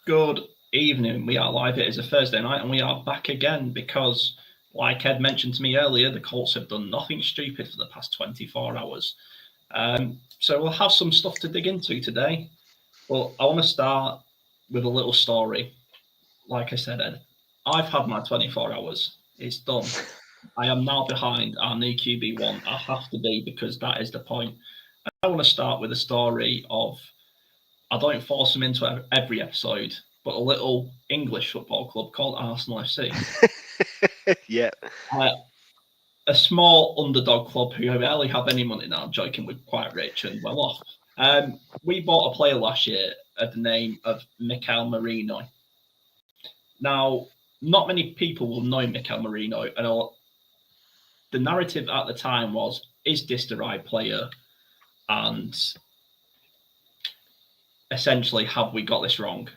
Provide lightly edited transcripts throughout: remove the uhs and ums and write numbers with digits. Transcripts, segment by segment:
Good evening. We are live. It is a Thursday night, and we are back again because, like Ed mentioned to me earlier, the Colts have done nothing stupid for the past 24 hours. So we'll have some stuff to dig into today. But I want to start with a little story. Like I said, Ed, I've had my 24 hours. It's done. I am now behind our new QB1. I have to be because that is the point. I want to start with a story of I don't force them into every episode, but a little English football club called Arsenal FC. Yeah. Uh, a small underdog club who barely have any money now. I'm joking, we're quite rich and well off. We bought a player last year at the name of Mikel Merino. Now, not many people will know Mikel Merino, and the narrative at the time was, is this the right player? And essentially, have we got this wrong?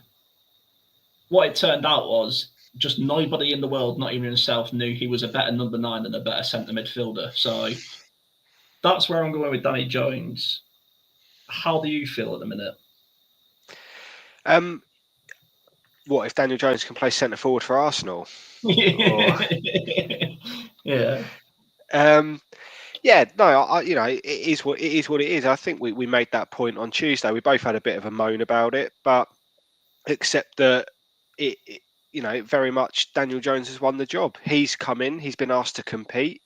What it turned out was just nobody in the world, not even himself, knew he was a better number 9 and a better centre midfielder. So that's where I'm going with Danny Jones. How do you feel at the minute? What if Daniel Jones can play centre forward for Arsenal? Or Yeah. Yeah, no, it is what it is. I think we made that point on Tuesday. We both had a bit of a moan about it, but except that very much Daniel Jones has won the job. He's come in. He's been asked to compete.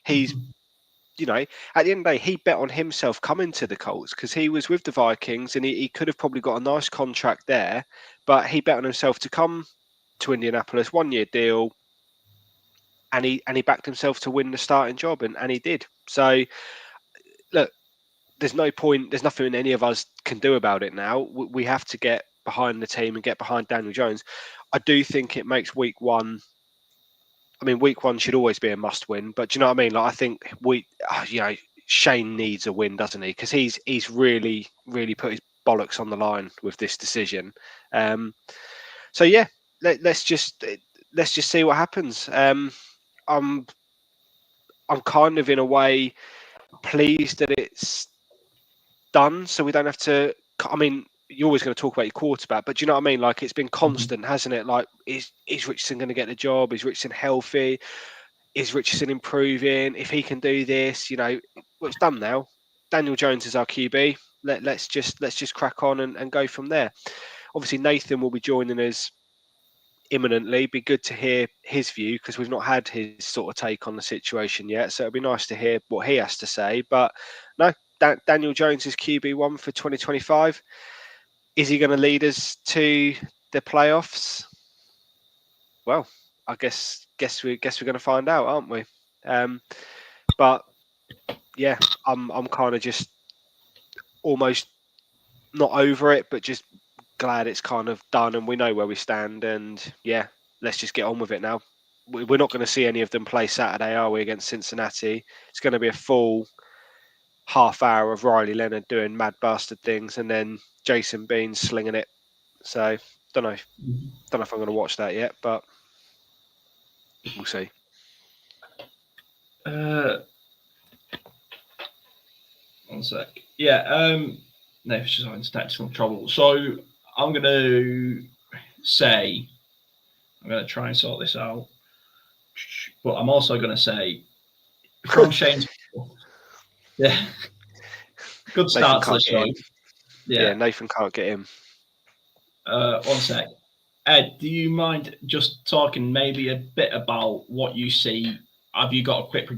He's at the end of the day, he bet on himself coming to the Colts because he was with the Vikings and he could have probably got a nice contract there, but he bet on himself to come to Indianapolis, 1-year deal, and he backed himself to win the starting job, and he did. So look, there's no point, there's nothing any of us can do about it now. We have to get behind the team and get behind Daniel Jones. I do think it makes week one. I mean, week one should always be a must win, but do you know what I mean? Like, I think Shane needs a win, doesn't he? Because he's really, really put his bollocks on the line with this decision. So yeah, let's just see what happens. I'm kind of in a way pleased that it's done, so we don't have to. I mean, you're always going to talk about your quarterback, but do you know what I mean? Like, it's been constant, hasn't it? Like, is Richardson going to get the job? Is Richardson healthy? Is Richardson improving? If he can do this, well, it's done now. Daniel Jones is our QB. Let's just crack on and go from there. Obviously, Nathan will be joining us imminently. Be good to hear his view because we've not had his sort of take on the situation yet. So it'll be nice to hear what he has to say. But no, Daniel Jones is QB1 for 2025. Is he going to lead us to the playoffs? Well, I guess we're going to find out, aren't we? But yeah, I'm kind of just almost not over it, but just glad it's kind of done and we know where we stand. And yeah, let's just get on with it now. We're not going to see any of them play Saturday, are we, against Cincinnati? It's going to be a full half hour of Riley Leonard doing mad bastard things and then Jason Bean slinging it. So don't know if I'm going to watch that yet, but we'll see. One sec. Yeah. No, it's just having technical trouble. So I'm gonna say I'm gonna try and sort this out, but I'm also gonna say from Shane's. Yeah. Good Nathan start to the can't get show. in. Yeah. Yeah, Nathan can't get in. One sec. Ed, do you mind just talking maybe a bit about what you see? Have you got a quick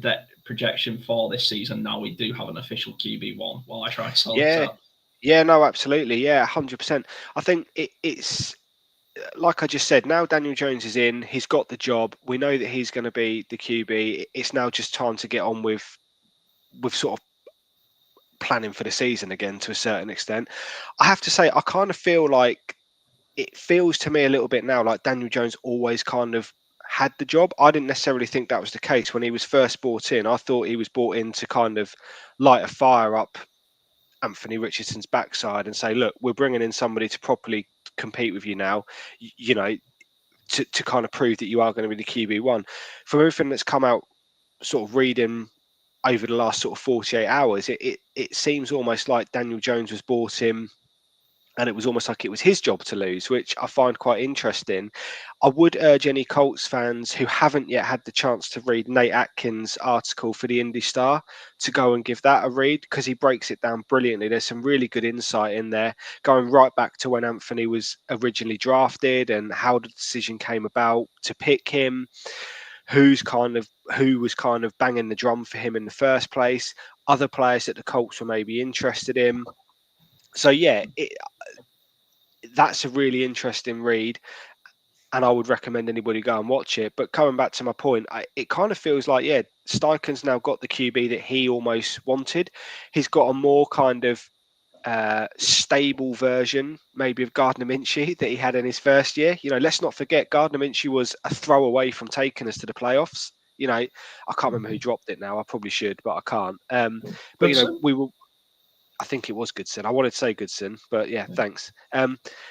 projection for this season? Now we do have an official QB1 while I try to sort this out. Yeah, no, absolutely. Yeah, 100%. I think it's like I just said, now Daniel Jones is in, he's got the job. We know that he's going to be the QB. It's now just time to get on with sort of planning for the season again to a certain extent. I have to say, I kind of feel like it feels to me a little bit now like Daniel Jones always kind of had the job. I didn't necessarily think that was the case when he was first brought in. I thought he was brought in to kind of light a fire up Anthony Richardson's backside and say, look, we're bringing in somebody to properly compete with you now, to kind of prove that you are going to be the QB1. From everything that's come out, sort of reading over the last sort of 48 hours, it seems almost like Daniel Jones was brought in and it was almost like it was his job to lose, which I find quite interesting. I would urge any Colts fans who haven't yet had the chance to read Nate Atkins' article for the Indy Star to go and give that a read, because he breaks it down brilliantly. There's some really good insight in there, going right back to when Anthony was originally drafted and how the decision came about to pick him, who was kind of banging the drum for him in the first place, other players that the Colts were maybe interested in. So yeah, that's a really interesting read, and I would recommend anybody go and watch it. But coming back to my point, it kind of feels like, yeah, Steichen's now got the QB that he almost wanted. He's got a more kind of stable version, maybe, of Gardner Minshew that he had in his first year. Let's not forget, Gardner Minshew was a throw away from taking us to the playoffs. I can't remember who dropped it now. I probably should, but I can't. But we will. I think it was Goodson. I wanted to say Goodson, but yeah, thanks.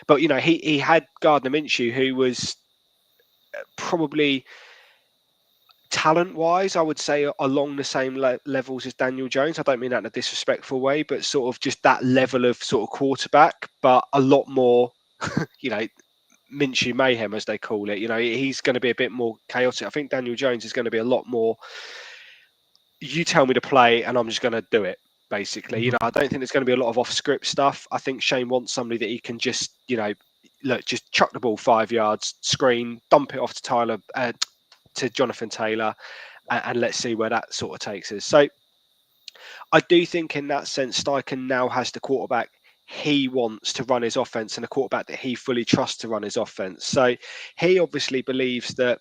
But he had Gardner Minshew, who was probably talent-wise, I would say, along the same levels as Daniel Jones. I don't mean that in a disrespectful way, but sort of just that level of sort of quarterback, but a lot more, Minshew mayhem, as they call it. He's going to be a bit more chaotic. I think Daniel Jones is going to be a lot more, you tell me to play and I'm just going to do it, basically. I don't think there's going to be a lot of off-script stuff. I think Shane wants somebody that he can just, look, just chuck the ball 5 yards, screen, dump it off to Jonathan Taylor, and let's see where that sort of takes us. So I do think in that sense, Steichen now has the quarterback he wants to run his offense and a quarterback that he fully trusts to run his offense. So he obviously believes that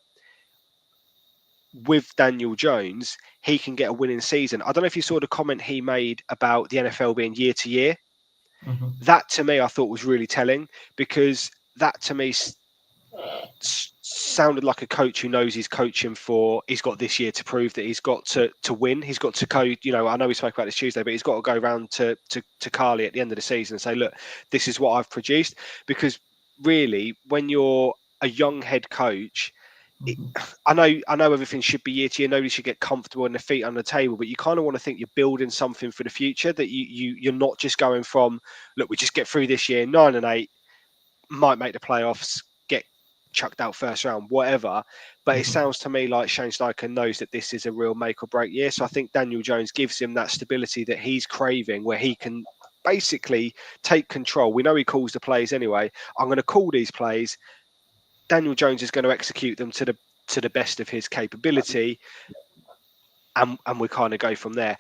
with Daniel Jones, he can get a winning season. I don't know if you saw the comment he made about the NFL being year to year. Mm-hmm. That to me, I thought was really telling, because that to me sounded like a coach who knows he's coaching for, he's got this year to prove that he's got to win. He's got to go, I know we spoke about this Tuesday, but he's got to go around to Carly at the end of the season and say, look, this is what I've produced. Because really, when you're a young head coach, I know everything should be year to year. Nobody should get comfortable in their feet on the table, but you kind of want to think you're building something for the future, that you're not just going from, look, we just get through this year, 9-8, might make the playoffs, get chucked out first round, whatever. But it sounds to me like Shane Steichen knows that this is a real make or break year. So I think Daniel Jones gives him that stability that he's craving, where he can basically take control. We know he calls the plays anyway. I'm going to call these plays. Daniel Jones is going to execute them to the best of his capability, and we kind of go from there.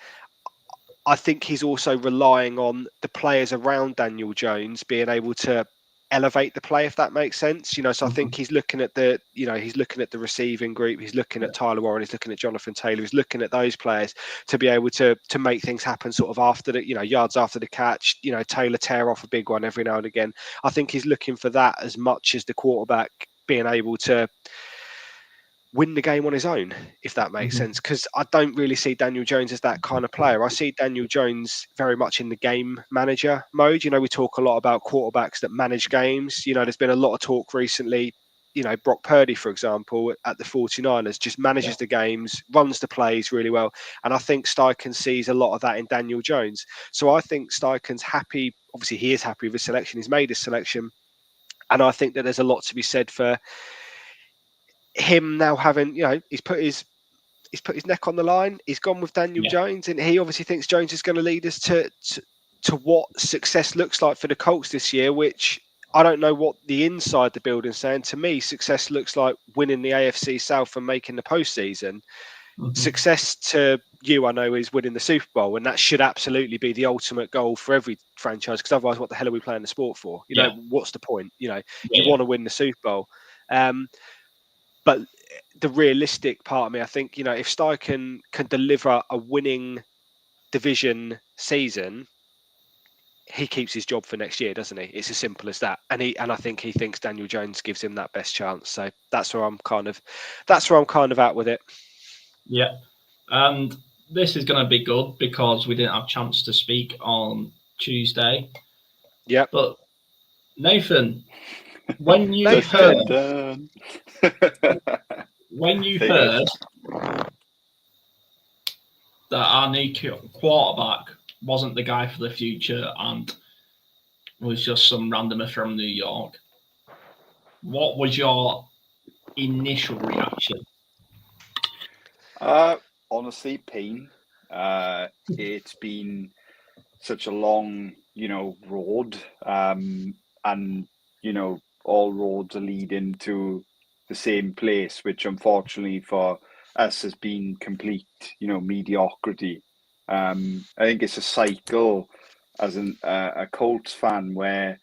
I think he's also relying on the players around Daniel Jones being able to elevate the play, if that makes sense. So I think he's looking at the receiving group, he's looking at Tyler Warren, he's looking at Jonathan Taylor, he's looking at those players to be able to make things happen sort of after the, yards after the catch, Taylor tear off a big one every now and again. I think he's looking for that as much as the quarterback being able to win the game on his own, if that makes sense. Because I don't really see Daniel Jones as that kind of player. I see Daniel Jones very much in the game manager mode. We talk a lot about quarterbacks that manage games. There's been a lot of talk recently. Brock Purdy, for example, at the 49ers, just manages the games, runs the plays really well. And I think Steichen sees a lot of that in Daniel Jones. So I think Steichen's happy. Obviously, he is happy with his selection. He's made his selection. And I think that there's a lot to be said for him now having, he's put his neck on the line. He's gone with Daniel Jones, and he obviously thinks Jones is going to lead us to what success looks like for the Colts this year, which I don't know what the inside the building's saying. To me, success looks like winning the AFC South and making the postseason. Success to you, I know, is winning the Super Bowl, and that should absolutely be the ultimate goal for every franchise, because otherwise what the hell are we playing the sport for? What's the point? You want to win the Super Bowl. But the realistic part of me, I think, if Steichen can deliver a winning division season, he keeps his job for next year, doesn't he? It's as simple as that. And I think he thinks Daniel Jones gives him that best chance. So that's where I'm kind of at with it. Yeah. And this is going to be good because we didn't have a chance to speak on Tuesday. Yeah. But Nathan, when you heard that our new quarterback wasn't the guy for the future, and was just some randomer from New York. What was your initial reaction? Honestly, pain. It's been such a long, road, and all roads are leading to the same place, which unfortunately for us has been complete, mediocrity. I think it's a cycle as a Colts fan where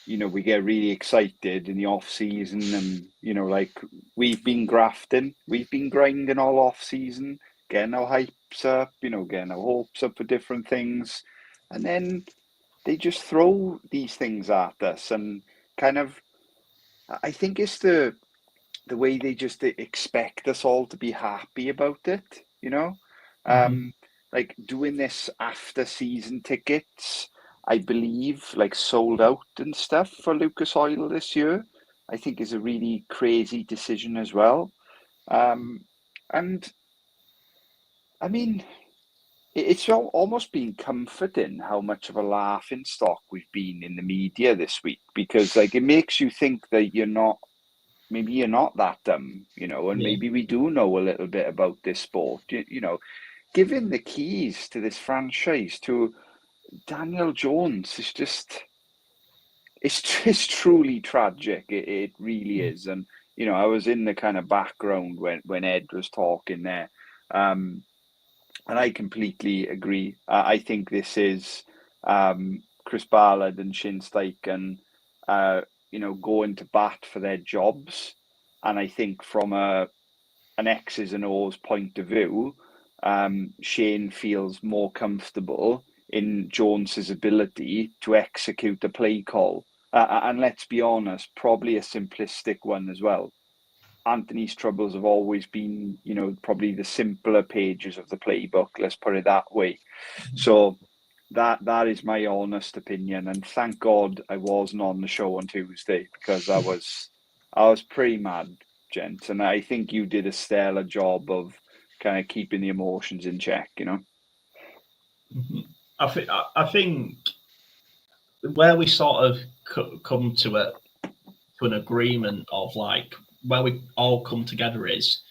we get really excited in the off season, and like we've been grafting, we've been grinding all off season, getting our hypes up, getting our hopes up for different things, and then they just throw these things at us, and kind of, I think it's the way they just expect us all to be happy about it. Mm-hmm. Like doing this after season tickets, I believe, like sold out and stuff for Lucas Oil this year, I think is a really crazy decision as well. Um, and I mean, it's almost been comforting how much of a laughing stock we've been in the media this week, because like it makes you think that maybe you're not that dumb, and Yeah. maybe we do know a little bit about this sport. Giving the keys to this franchise to Daniel Jones is just, it's just truly tragic. It really is. And, I was in the kind of background when Ed was talking there. Um, and I completely agree. I think this is Chris Ballard and Shin Steichen, going to bat for their jobs. And I think from an X's and O's point of view, Shane feels more comfortable in Jones's ability to execute a play call. And let's be honest, probably a simplistic one as well. Anthony's troubles have always been, probably the simpler pages of the playbook. Let's put it that way. So that is my honest opinion. And thank God I wasn't on the show on Tuesday, because I was pretty mad, gents. And I think you did a stellar job of kind of keeping the emotions in check. Mm-hmm. I think where we sort of come to an agreement of like where we all come together is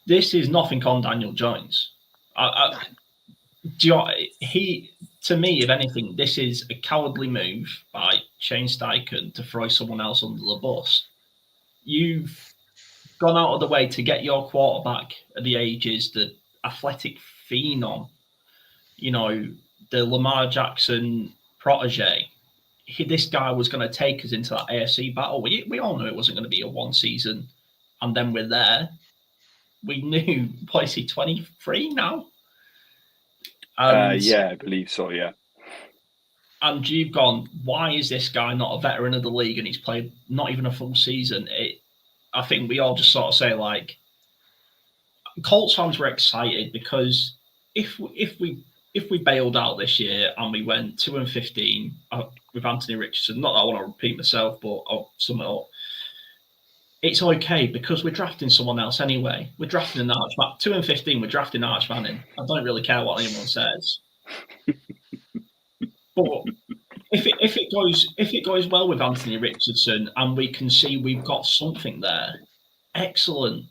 this is nothing on Daniel Jones. Do you know, he, to me, if anything, this is a cowardly move by Shane Steichen to throw someone else under the bus. You've gone out of the way to get your quarterback at the ages, the athletic phenom, the Lamar Jackson protege. This guy was going to take us into that AFC battle. We all knew it wasn't going to be a one season, and then we're there. We knew, what is he, 23 now? And yeah, I believe so, yeah. And you've gone, why is this guy not a veteran of the league and he's played not even a full season? I think we all just sort of say, like, Colts fans were excited because if we bailed out this year and we went 2-15 with Anthony Richardson, not that I want to repeat myself, but I'll sum it up. It's okay because we're drafting someone else anyway. We're drafting an Archman. 2-15, we're drafting Arch Manning. I don't really care what anyone says. But if it goes well with Anthony Richardson and we can see we've got something there, excellent.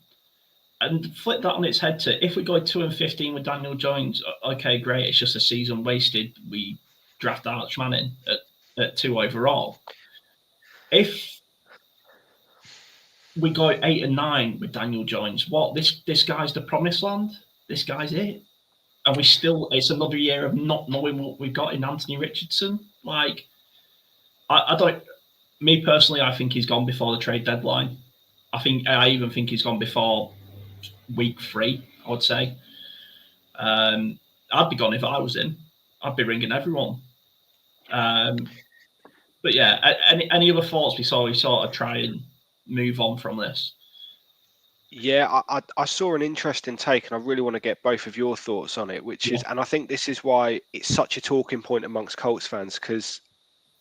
And flip that on its head to if we go 2-15 with Daniel Jones, okay, great. It's just a season wasted. We draft Arch Manning at 2 overall. If we go 8 and 9 with Daniel Jones, what this guy's the promised land. This guy's it. And it's another year of not knowing what we've got in Anthony Richardson. Like, I don't, me personally, I think he's gone before the trade deadline. I even think he's gone before week 3, I would say. I'd be gone if I was in. I'd be ringing everyone. But yeah, any other thoughts before we sort of try and move on from this? Yeah, I saw an interesting take, and I really want to get both of your thoughts on it, which is, and I think this is why it's such a talking point amongst Colts fans, because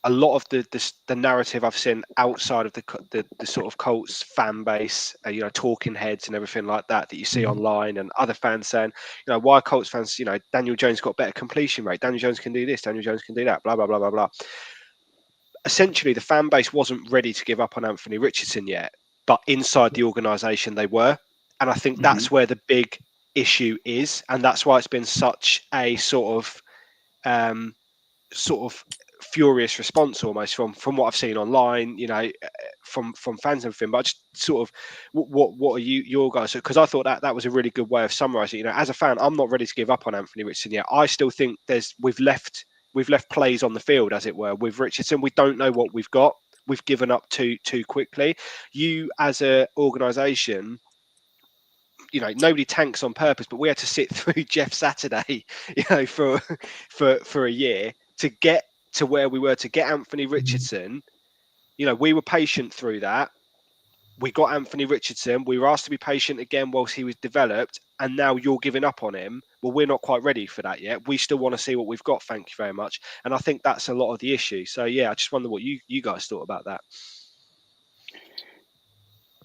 a lot of the narrative I've seen outside of the sort of Colts fan base, talking heads and everything like that you see online, and other fans saying, why are Colts fans, Daniel Jones got better completion rate, Daniel Jones can do this, Daniel Jones can do that, blah blah blah blah blah. Essentially, the fan base wasn't ready to give up on Anthony Richardson yet, but inside the organisation they were, and I think that's where the big issue is, and that's why it's been such a sort of furious response almost from what I've seen online, from fans and everything. But I just sort of, what are your guys? Because I thought that was a really good way of summarising. As a fan, I'm not ready to give up on Anthony Richardson yet. I still think we've left plays on the field, as it were, with Richardson. We don't know what we've got. We've given up too quickly. You, as a organisation, nobody tanks on purpose, but we had to sit through Jeff Saturday, for a year to get to where we were, to get Anthony Richardson. We were patient through that. We got Anthony Richardson. We were asked to be patient again whilst he was developed, and now you're giving up on him. Well, we're not quite ready for that yet. We still want to see what we've got. Thank you very much. And I think that's a lot of the issue. So yeah, I just wonder what you guys thought about that.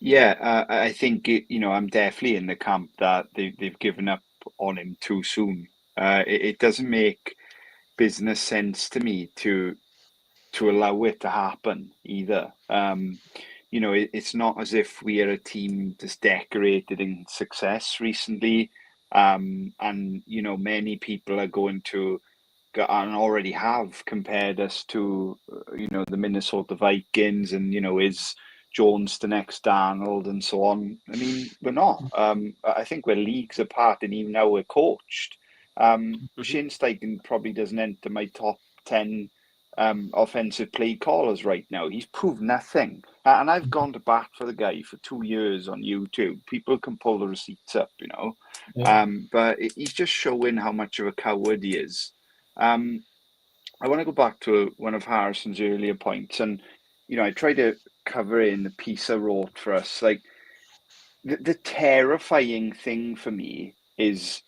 Yeah, I think I'm definitely in the camp that they've given up on him too soon. It doesn't make business sense to me to allow it to happen either. It's not as if we are a team that's decorated in success recently, and many people are going to and already have compared us to the Minnesota Vikings, and is Jones the next Darnold and so on. I mean, we're not. I think we're leagues apart, and even now we're coached. Shane Steichen probably doesn't enter my top 10 offensive play callers right now. He's proved nothing. And I've gone to bat for the guy for 2 years on YouTube. People can pull the receipts up, Yeah. But he's just showing how much of a coward he is. I want to go back to one of Harrison's earlier points, and I try to cover it in the piece I wrote for us. Like, the terrifying thing for me is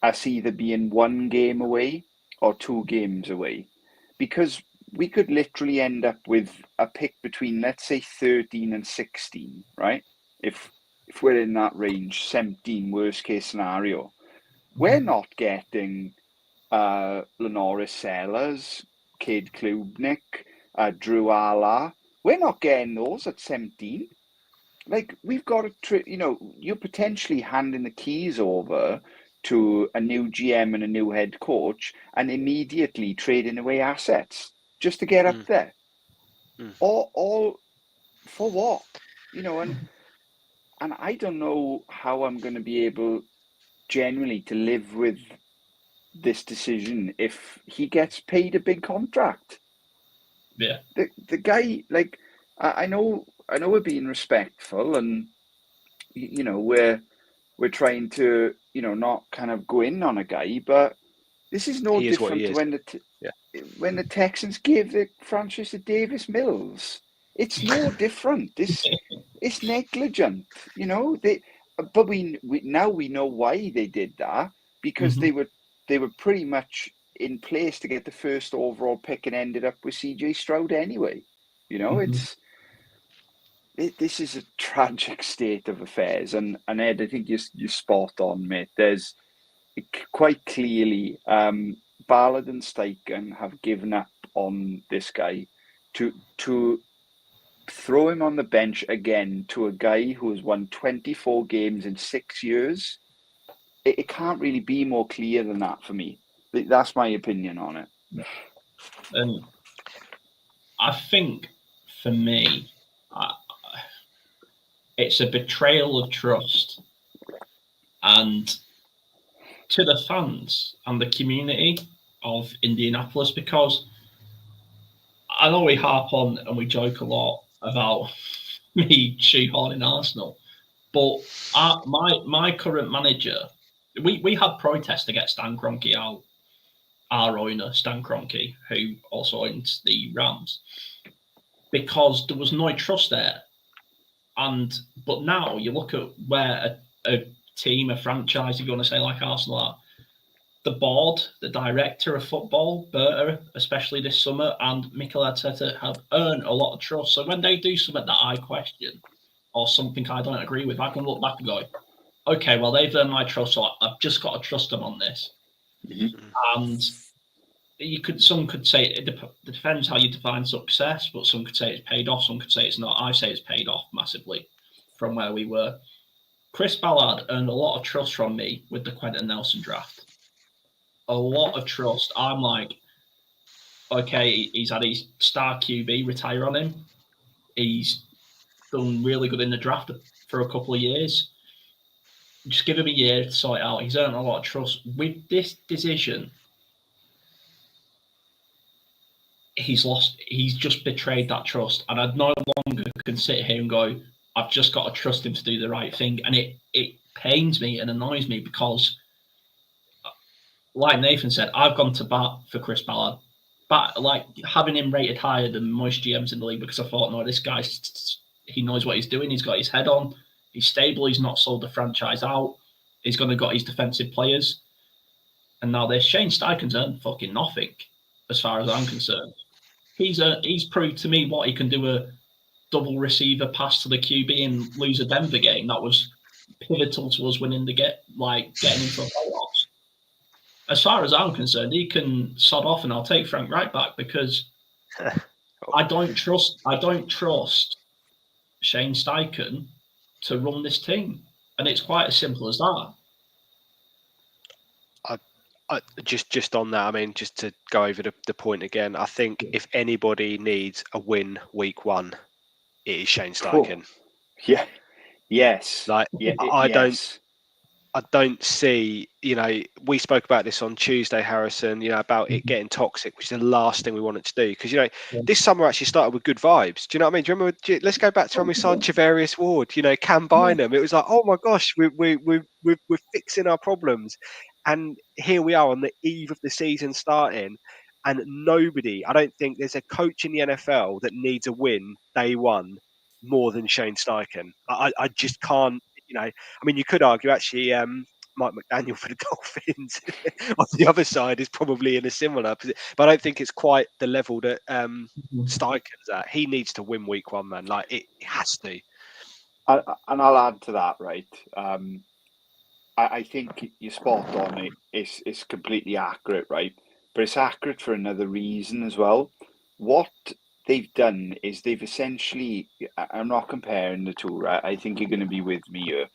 us either being 1 game away or 2 games away, because we could literally end up with a pick between, let's say, 13 and 16, right? If we're in that range, 17 worst case scenario, we're not getting Lenoris Sellers, Cade Klubnik, Drew Alla. We're not getting those at 17. Like, we've got to, you're potentially handing the keys over to a new GM and a new head coach, and immediately trading away assets just to get up there. All for what? And I don't know how I'm going to be able genuinely to live with this decision if he gets paid a big contract. Yeah. The guy, like, I know we're being respectful, and we're trying to not kind of go in on a guy, but this is no different to when the Texans gave the franchise to Davis Mills. It's no different. It's negligent, but we now we know why they did that, because they were pretty much in place to get the first overall pick and ended up with CJ Stroud anyway. This is a tragic state of affairs, and Ed, I think you're spot on, mate. There's quite clearly Ballard and Steichen have given up on this guy to throw him on the bench again to a guy who has won 24 games in 6 years. It can't really be more clear than that for me. That's my opinion on it. And I think for me, it's a betrayal of trust, and to the fans and the community of Indianapolis, because I know we harp on and we joke a lot about me shoehorning Arsenal, but my current manager, we had protests to get Stan Kroenke out, our owner, Stan Kroenke, who also owns the Rams, because there was no trust there. But now you look at where a team, a franchise, you're going to say like Arsenal are, the board, the director of football, Berta, especially this summer, and Mikel Arteta have earned a lot of trust. So when they do something that I question or something I don't agree with, I can look back and go, okay, well, they've earned my trust, so I've just got to trust them on this. And some could say it depends how you define success, but some could say it's paid off, some could say it's not. I say it's paid off massively from where we were. Chris Ballard earned a lot of trust from me with the Quentin Nelson draft. A lot of trust. I'm like, okay, he's had his star QB retire on him. He's done really good in the draft for a couple of years. Just give him a year to sort it out. He's earned a lot of trust. With this decision, he's just betrayed that trust. And I no longer can sit here and go, I've just got to trust him to do the right thing. And it pains me and annoys me because, like Nathan said, I've gone to bat for Chris Ballard. But like having him rated higher than most GMs in the league, because I thought, no, this guy, he knows what he's doing. He's got his head on. He's stable. He's not sold the franchise out. He's going to got his defensive players. And now this Shane Steichen's earned fucking nothing, as far as I'm concerned. He's proved to me what he can do, a double receiver pass to the QB and lose a Denver game. That was pivotal to us winning getting into the playoffs. As far as I'm concerned, he can sod off, and I'll take Frank right back because I don't trust Shane Steichen to run this team, and it's quite as simple as that. Just on that, I mean, just to go over the point again, I think if anybody needs a win week 1, it is Shane Steichen. Yeah. Yes. Like I don't see, we spoke about this on Tuesday, Harrison, about it getting toxic, which is the last thing we wanted to do. Because, this summer actually started with good vibes. Do you know what I mean? Do you remember, let's go back to when we signed Javarius Ward, Cam Bynum. It was like, oh my gosh, we're fixing our problems. And here we are on the eve of the season starting. And I don't think there's a coach in the NFL that needs a win day one more than Shane Steichen. I just can't. I mean, you could argue actually Mike McDaniel for the Dolphins on the other side is probably in a similar position, but I don't think it's quite the level that Steichen's at. He needs to win week 1, man. Like it has to. And I'll add to that, right? I think you're spot on. It's completely accurate, right? But it's accurate for another reason as well. What they've done is they've essentially, I'm not comparing the two, right? I think you're going to be with me here.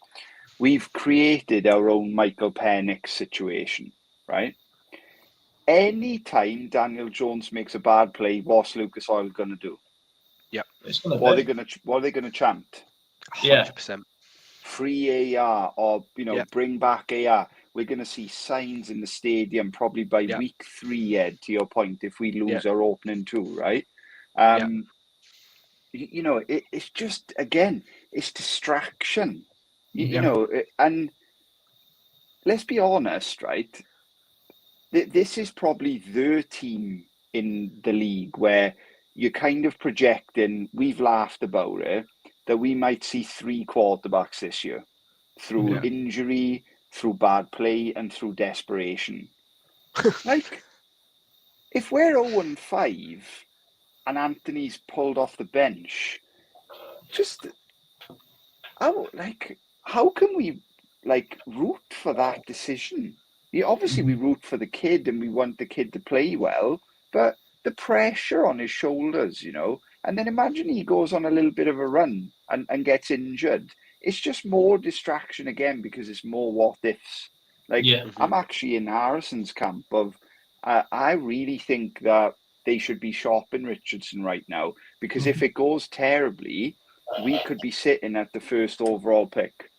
We've created our own Michael Penix situation, right? Anytime Daniel Jones makes a bad play, what's Lucas Oil going to do? Yeah. What are they going to chant? 100%. Free AR or, bring back AR. We're going to see signs in the stadium probably by week 3, Ed, to your point, if we lose our opening 2, right? It's just, again, it's distraction, and let's be honest, right? This is probably the team in the league where you're kind of projecting, we've laughed about it, that we might see 3 quarterbacks this year through injury, through bad play, and through desperation. Like, if we're 0-5 and Anthony's pulled off the bench, how can we root for that decision? Obviously we root for the kid and we want the kid to play well, but the pressure on his shoulders, and then imagine he goes on a little bit of a run and gets injured. It's just more distraction again because it's more what ifs. I'm actually in Harrison's camp of, I really think that they should be shopping Richardson right now, because if it goes terribly, we could be sitting at the first overall pick.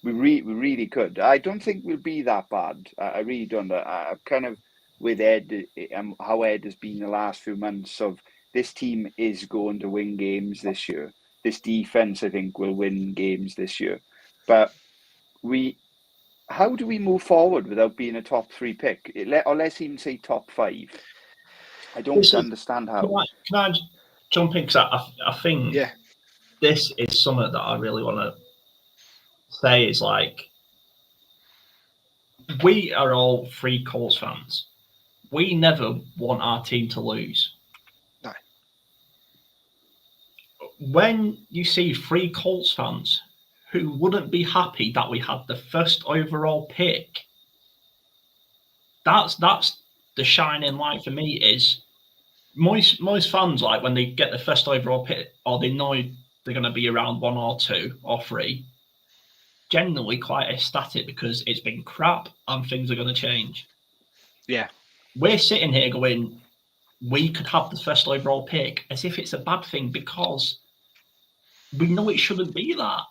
We really could. I don't think we'll be that bad. I really don't. I'm kind of with Ed, how Ed has been the last few months of this team is going to win games this year. This defense, I think, will win games this year. But how do we move forward without being a top 3 pick? Or let's even say top 5. I don't understand how. Can I jump in? Because I think this is something that I really want to say is we are all three Colts fans. We never want our team to lose. No. When you see three Colts fans who wouldn't be happy that we had the first overall pick, that's the shining light for me. Is most fans, like when they get the first overall pick or they know they're going to be around 1 or 2 or 3, generally quite ecstatic because it's been crap and things are going to change. Yeah. We're sitting here going, we could have the first overall pick as if it's a bad thing because we know it shouldn't be that.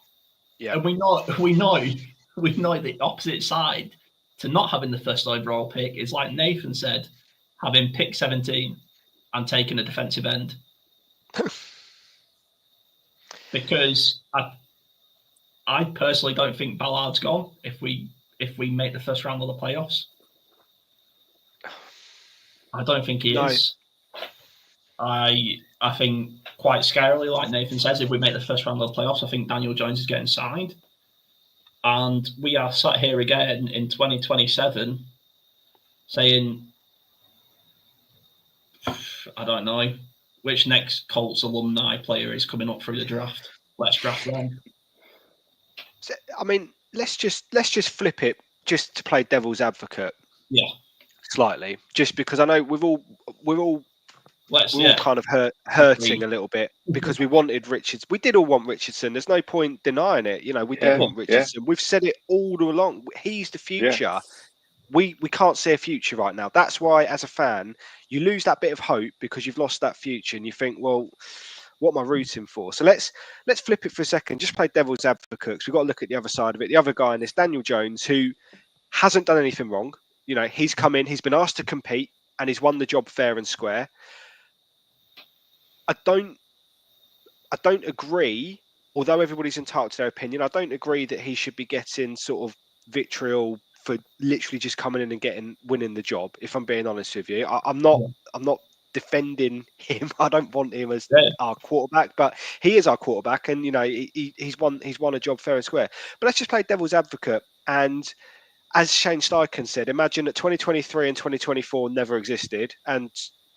Yeah. And we know the opposite side to not having the first overall pick is, like Nathan said, having pick 17 and taking a defensive end. Because I personally don't think Ballard's gone if we make the first round of the playoffs. I don't think he is. I think quite scarily, like Nathan says, if we make the first round of the playoffs, I think Daniel Jones is getting signed. And we are sat here again in 2027 saying, I don't know, which next Colts alumni player is coming up through the draft. Let's draft them. I mean, let's just flip it just to play devil's advocate. Yeah. Slightly, just because I know we're all kind of hurting a little bit because we wanted Richards. We did all want Richardson. There's no point denying it. You know, we did want Richardson. We've said it all along. He's the future. Yeah. We can't see a future right now. That's why, as a fan, you lose that bit of hope because you've lost that future, and you think, well, what am I rooting for? So let's flip it for a second. Just play devil's advocate because we've got to look at the other side of it. The other guy in this, Daniel Jones, who hasn't done anything wrong. You know, he's come in, he's been asked to compete, and he's won the job fair and square. I don't agree, although everybody's entitled to their opinion, I don't agree that he should be getting sort of vitriol for literally just coming in and winning the job, if I'm being honest with you. I'm not defending him. I don't want him as our quarterback, but he is our quarterback, and you know, he's won a job fair and square. But let's just play devil's advocate, and as Shane Steichen said, imagine that 2023 and 2024 never existed, and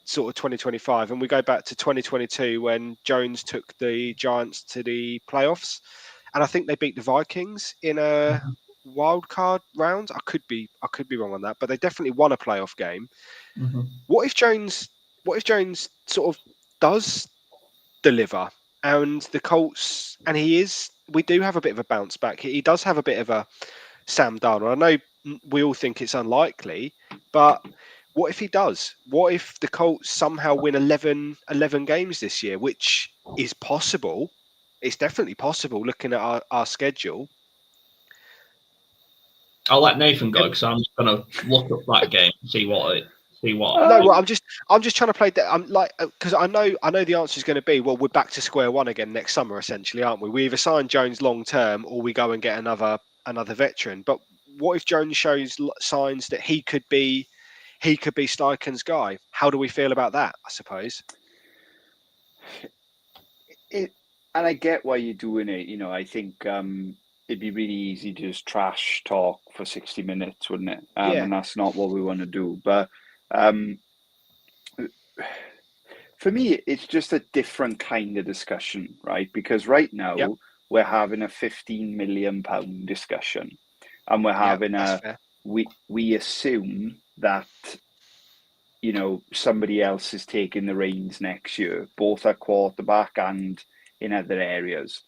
sort of 2025, and we go back to 2022 when Jones took the Giants to the playoffs, and I think they beat the Vikings in a wild card round. I could be wrong on that, but they definitely won a playoff game. Mm-hmm. What if Jones sort of does deliver, and the Colts, and we do have a bit of a bounce back. He does have a bit of a Sam Darnold. I know we all think it's unlikely, but what if he does? What if the Colts somehow win 11 games this year, which is possible? It's definitely possible looking at our schedule. I'll let Nathan go because I'm just going to look up that game and see what. No, well, I'm just trying to play that. I'm like, because I know the answer is going to be, well, we're back to square one again next summer, essentially, aren't we? We either sign Jones long term or we go and get another veteran. But what if Jones shows signs that he could be Steichen's guy? How do we feel about that? I suppose. And I get why you're doing it. You know, I think it'd be really easy to just trash talk for 60 minutes, wouldn't it? And that's not what we want to do. But for me, it's just a different kind of discussion, right? Because right now we're having a £15 million discussion, and we're having we assume that, you know, somebody else is taking the reins next year, both at quarterback and in other areas.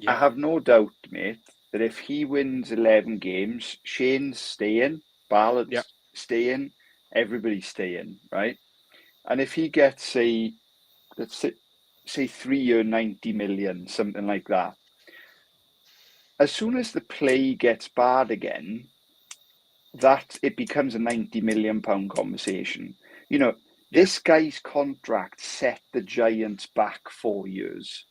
I have no doubt, mate, that if he wins 11 games, Shane's staying, Ballard's staying, everybody's staying, right? And if he gets, say 3 year, 90 million, something like that, as soon as the play gets bad again, that it becomes a £90 million conversation. You know, this guy's contract set the Giants back 4 years.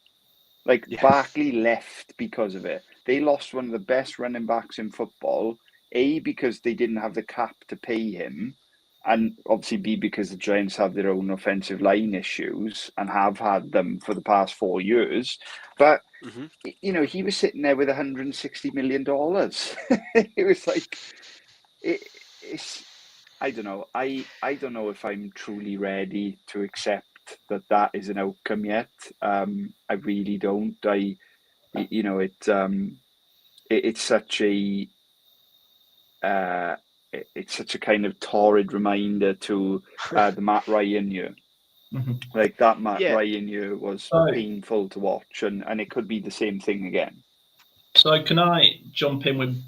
Like, Barkley left because of it. They lost one of the best running backs in football, A, because they didn't have the cap to pay him, and obviously B, because the Giants have their own offensive line issues and have had them for the past 4 years. But, you know, he was sitting there with $160 million. It was like, it's I don't know. I don't know if I'm truly ready to accept that is an outcome yet. I really don't. It's such a it's such a kind of torrid reminder to the Matt Ryan year. Mhm. Like that Matt Yeah. Ryan year was So, painful to watch, and it could be the same thing again. so can I jump in with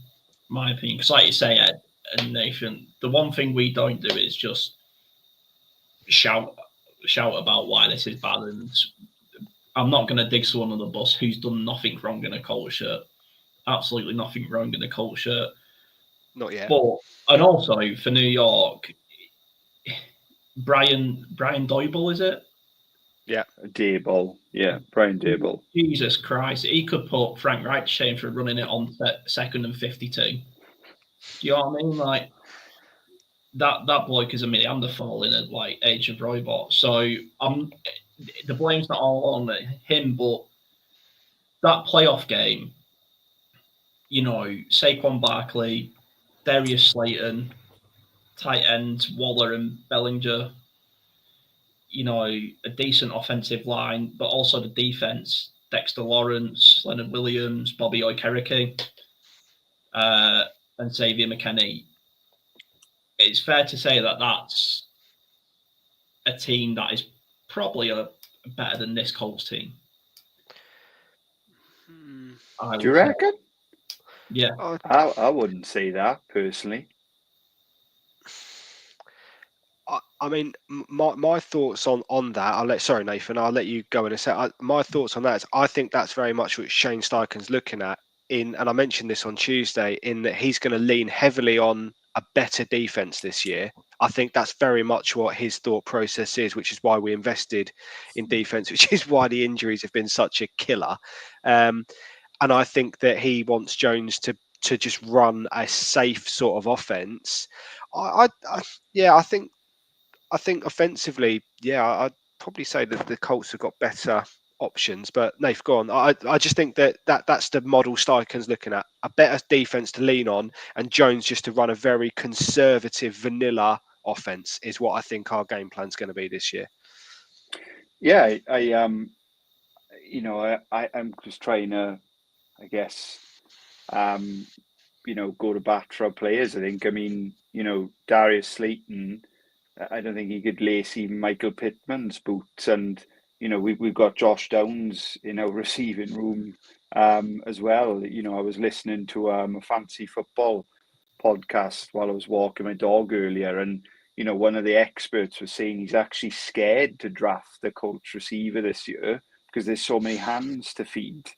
my opinion? Because, like you say, Ed and Nathan, the one thing we don't do is just shout about why this is bad. And I'm not going to dig someone on the bus who's done nothing wrong in a Colts shirt. Absolutely nothing wrong in a Colts shirt. Not yet. But and also for New York, Brian Doyle, is it? Yeah. Dayball, yeah, Brian Dayball. Jesus Christ, he could put Frank Wright to shame for running it on second and 52. Do you know what I mean? Like that bloke is a Neanderthal in a like age of robot. So the blame's not all on him, but that playoff game, you know, Saquon Barkley, Darius Slayton, tight ends Waller and Bellinger, you know, a decent offensive line, but also the defense: Dexter Lawrence, Leonard Williams, Bobby Okereke, and Xavier McKinney. It's fair to say that that's a team that is probably better than this Colts team. Do you reckon? Yeah. I wouldn't say that personally. I mean, my thoughts on that. Sorry, Nathan. I'll let you go in a sec. My thoughts on that is, I think that's very much what Shane Steichen's looking at. And I mentioned this on Tuesday, in that he's going to lean heavily on a better defense this year. I think that's very much what his thought process is, which is why we invested in defense, which is why the injuries have been such a killer. And I think that he wants Jones to just run a safe sort of offense. I think offensively, yeah, I'd probably say that the Colts have got better options. But Nath, go on. I just think that's the model Steichen's looking at: a better defense to lean on, and Jones just to run a very conservative, vanilla offense is what I think our game plan's going to be this year. Yeah, I'm just trying to, I guess, go to bat for our players. I think. I mean, Darius Slayton, I don't think he could lace even Michael Pittman's boots, and we've got Josh Downs in our receiving room as well. I was listening to a fancy football podcast while I was walking my dog earlier, and one of the experts was saying he's actually scared to draft the Colts receiver this year because there's so many hands to feed.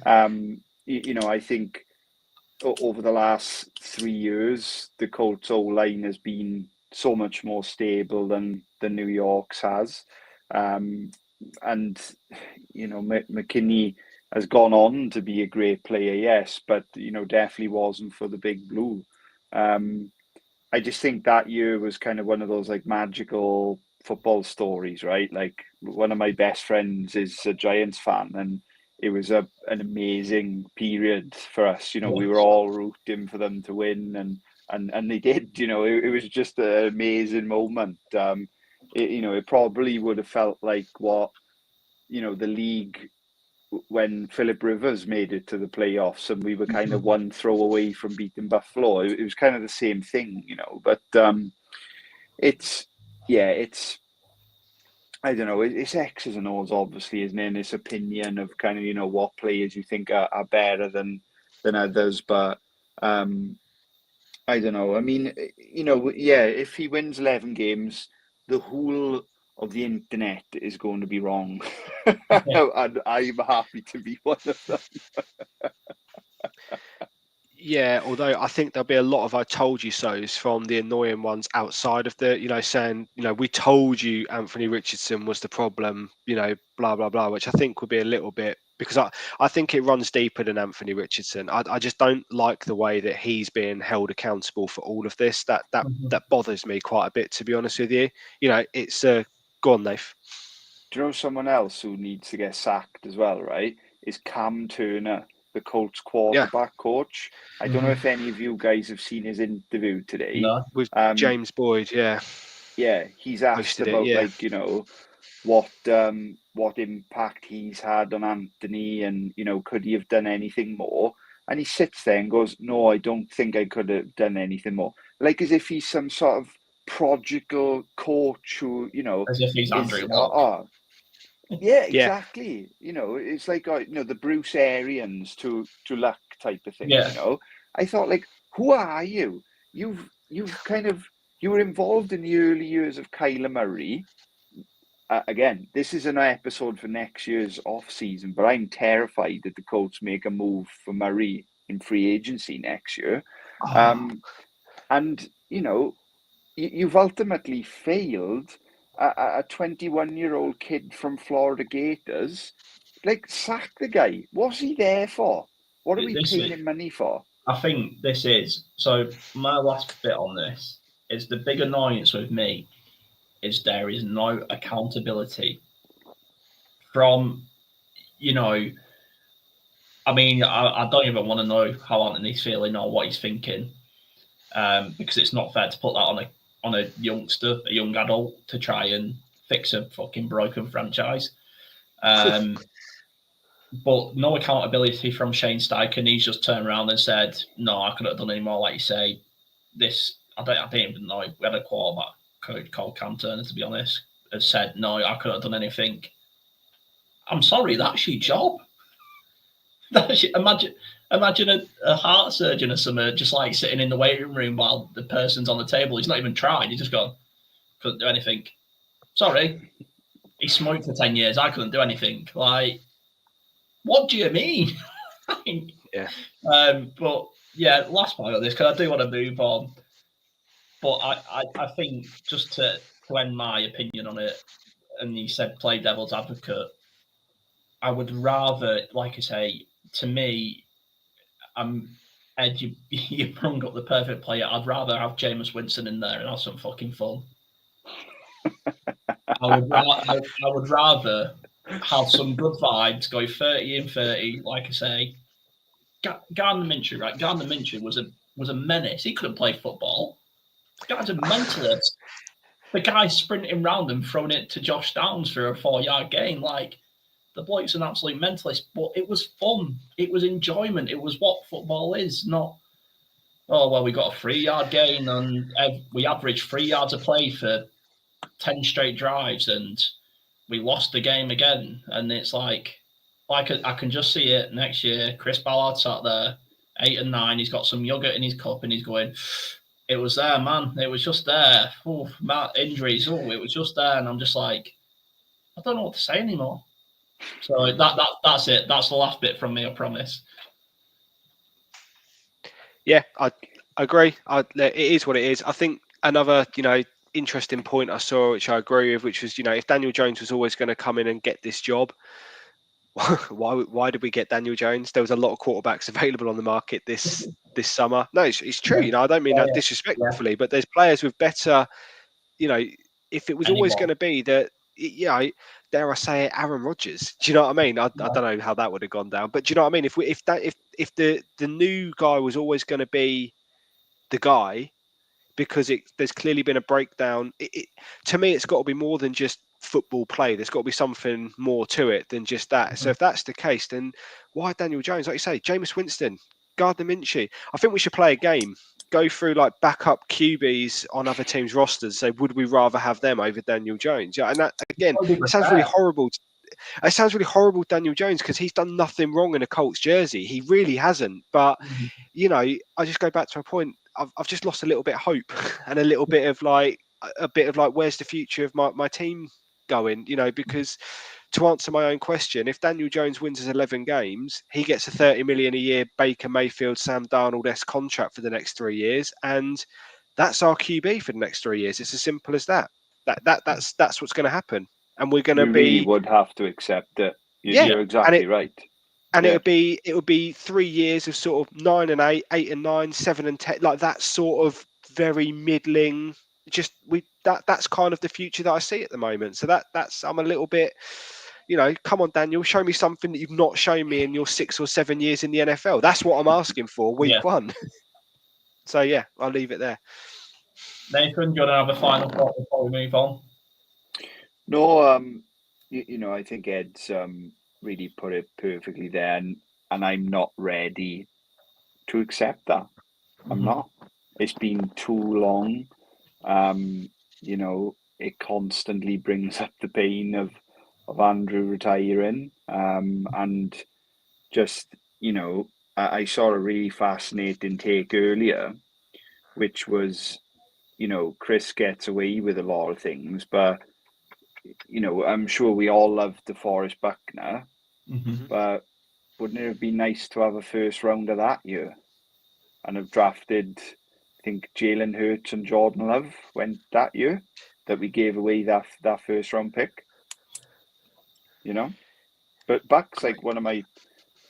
I think over the last 3 years, the Colts O-line has been so much more stable than New York's has. And, McKinney has gone on to be a great player, yes, but, definitely wasn't for the big blue. I just think that year was kind of one of those like magical football stories, right? Like one of my best friends is a Giants fan, and it was an amazing period for us. We were all rooting for them to win, and they did. It was just an amazing moment. It probably would have felt like what the league when Philip Rivers made it to the playoffs, and we were kind of one throw away from beating Buffalo. It was kind of the same thing, But it's I don't know. It's X's and O's, obviously, isn't it? And it's opinion of kind of what players you think are better than others. But I don't know. I mean, if he wins 11 games, the whole of the internet is going to be wrong, and I'm happy to be one of them. Yeah, although I think there'll be a lot of "I told you so's" from the annoying ones outside of the, saying, we told you Anthony Richardson was the problem, blah, blah, blah, which I think would be a little bit, because I think it runs deeper than Anthony Richardson. I just don't like the way that he's being held accountable for all of this. That bothers me quite a bit, to be honest with you. It's go on, Nath. Do you know someone else who needs to get sacked as well, right? Is Cam Turner. the Colts quarterback coach. I don't know if any of you guys have seen his interview today. No. With James Boyd, yeah. Yeah, he's asked about like, you know, what impact he's had on Anthony, and you know, could he have done anything more? And he sits there and goes, "No, I don't think I could have done anything more." Like as if he's some sort of prodigal coach who, you know, As if he's Andrew Luck. yeah, exactly. You know, it's like you know, the Bruce Arians to Luck type of thing. Yeah. You know, I thought like, who are you? You were involved in the early years of Kyler Murray. Again, this is an episode for next year's off season, but I'm terrified that the Colts make a move for Murray in free agency next year. And you know, you've ultimately failed a 21-year-old kid from Florida Gators. Like, sack the guy. What's he there for? What are we paying him money for? I think this is, so my last bit on this is the big annoyance with me is there is no accountability from, you know, I mean, I don't even want to know how Anthony's feeling or what he's thinking, because it's not fair to put that on a youngster, a young adult, to try and fix a fucking broken franchise. But no accountability from Shane Steichen. He's just turned around and said, "No, I couldn't have done any more." Like you say, I don't even know. We had a quarterback coach called Cam Turner, to be honest, has said, "No, I couldn't have done anything." I'm sorry, that's your job. Imagine a heart surgeon or something just like sitting in the waiting room while the person's on the table. He's not even tried. He's just gone, couldn't do anything. Sorry, he smoked for 10 years. I couldn't do anything. Like, what do you mean? Yeah. But yeah, last part of this, because I do want to move on. But I think just to end my opinion on it, and you said play devil's advocate, I would rather, like I say, to me, Ed, you brung up the perfect player. I'd rather have Jameis Winston in there and have some fucking fun. I would rather have some good vibes, go 30 and 30, like I say. Gardner Minshew, right? Gardner Minshew was a menace. He couldn't play football. The guy's a mentalist. The guy's sprinting around and throwing it to Josh Downs for a 4-yard gain. Like, the bloke's an absolute mentalist, but it was fun. It was enjoyment. It was what football is, not, oh, well, we got a 3-yard gain and we averaged 3 yards a play for 10 straight drives and we lost the game again. And it's like I can just see it next year. Chris Ballard sat there, 8 and 9. He's got some yogurt in his cup and he's going, "It was there, man. It was just there. Oh, man, injuries. Oh, it was just there." And I'm just like, I don't know what to say anymore. So that's it. That's the last bit from me, I promise. Yeah, I agree. It is what it is. I think another, interesting point I saw, which I agree with, which was, if Daniel Jones was always going to come in and get this job, why did we get Daniel Jones? There was a lot of quarterbacks available on the market this summer. No, it's true. I don't mean that disrespectfully, but there's players with better, if it was always going to be that, dare I say it, Aaron Rodgers. Do you know what I mean? I don't know how that would have gone down, but do you know what I mean? If the new guy was always going to be the guy, because there's clearly been a breakdown. To me, it's got to be more than just football play. There's got to be something more to it than just that. So if that's the case, then why Daniel Jones? Like you say, Jameis Winston, Gardner Minshew. I think we should play a game. Go through like backup QBs on other teams' rosters. Say, would we rather have them over Daniel Jones? Yeah, and that again, it sounds really horrible. It sounds really horrible, Daniel Jones, because he's done nothing wrong in a Colts jersey. He really hasn't. But I just go back to a point. I've just lost a little bit of hope and a little bit of like where's the future of my team going? Because to answer my own question, if Daniel Jones wins his 11 games, he gets a $30 million a year Baker Mayfield, Sam Darnold-esque contract for the next 3 years, and that's our QB for the next 3 years. It's as simple as that. That's what's going to happen, and we're going to be. Really would have to accept it. You're exactly right. And it would be 3 years of sort of 9 and 8, 8 and 9, 7 and 10, like that sort of very middling. That's kind of the future that I see at the moment. So that's I'm a little bit, come on, Daniel, show me something that you've not shown me in your 6 or 7 years in the NFL. That's what I'm asking for week one. So, yeah, I'll leave it there. Nathan, do you want to have a final thought before we move on? No, I think Ed's really put it perfectly there, and I'm not ready to accept that. I'm not. It's been too long. It constantly brings up the pain of Andrew retiring, and just I saw a really fascinating take earlier, which was Chris gets away with a lot of things, but I'm sure we all love DeForest Buckner, but wouldn't it have been nice to have a first rounder that year and have drafted, I think Jalen Hurts and Jordan Love went that year, that we gave away that first round pick, But Buck's like one of my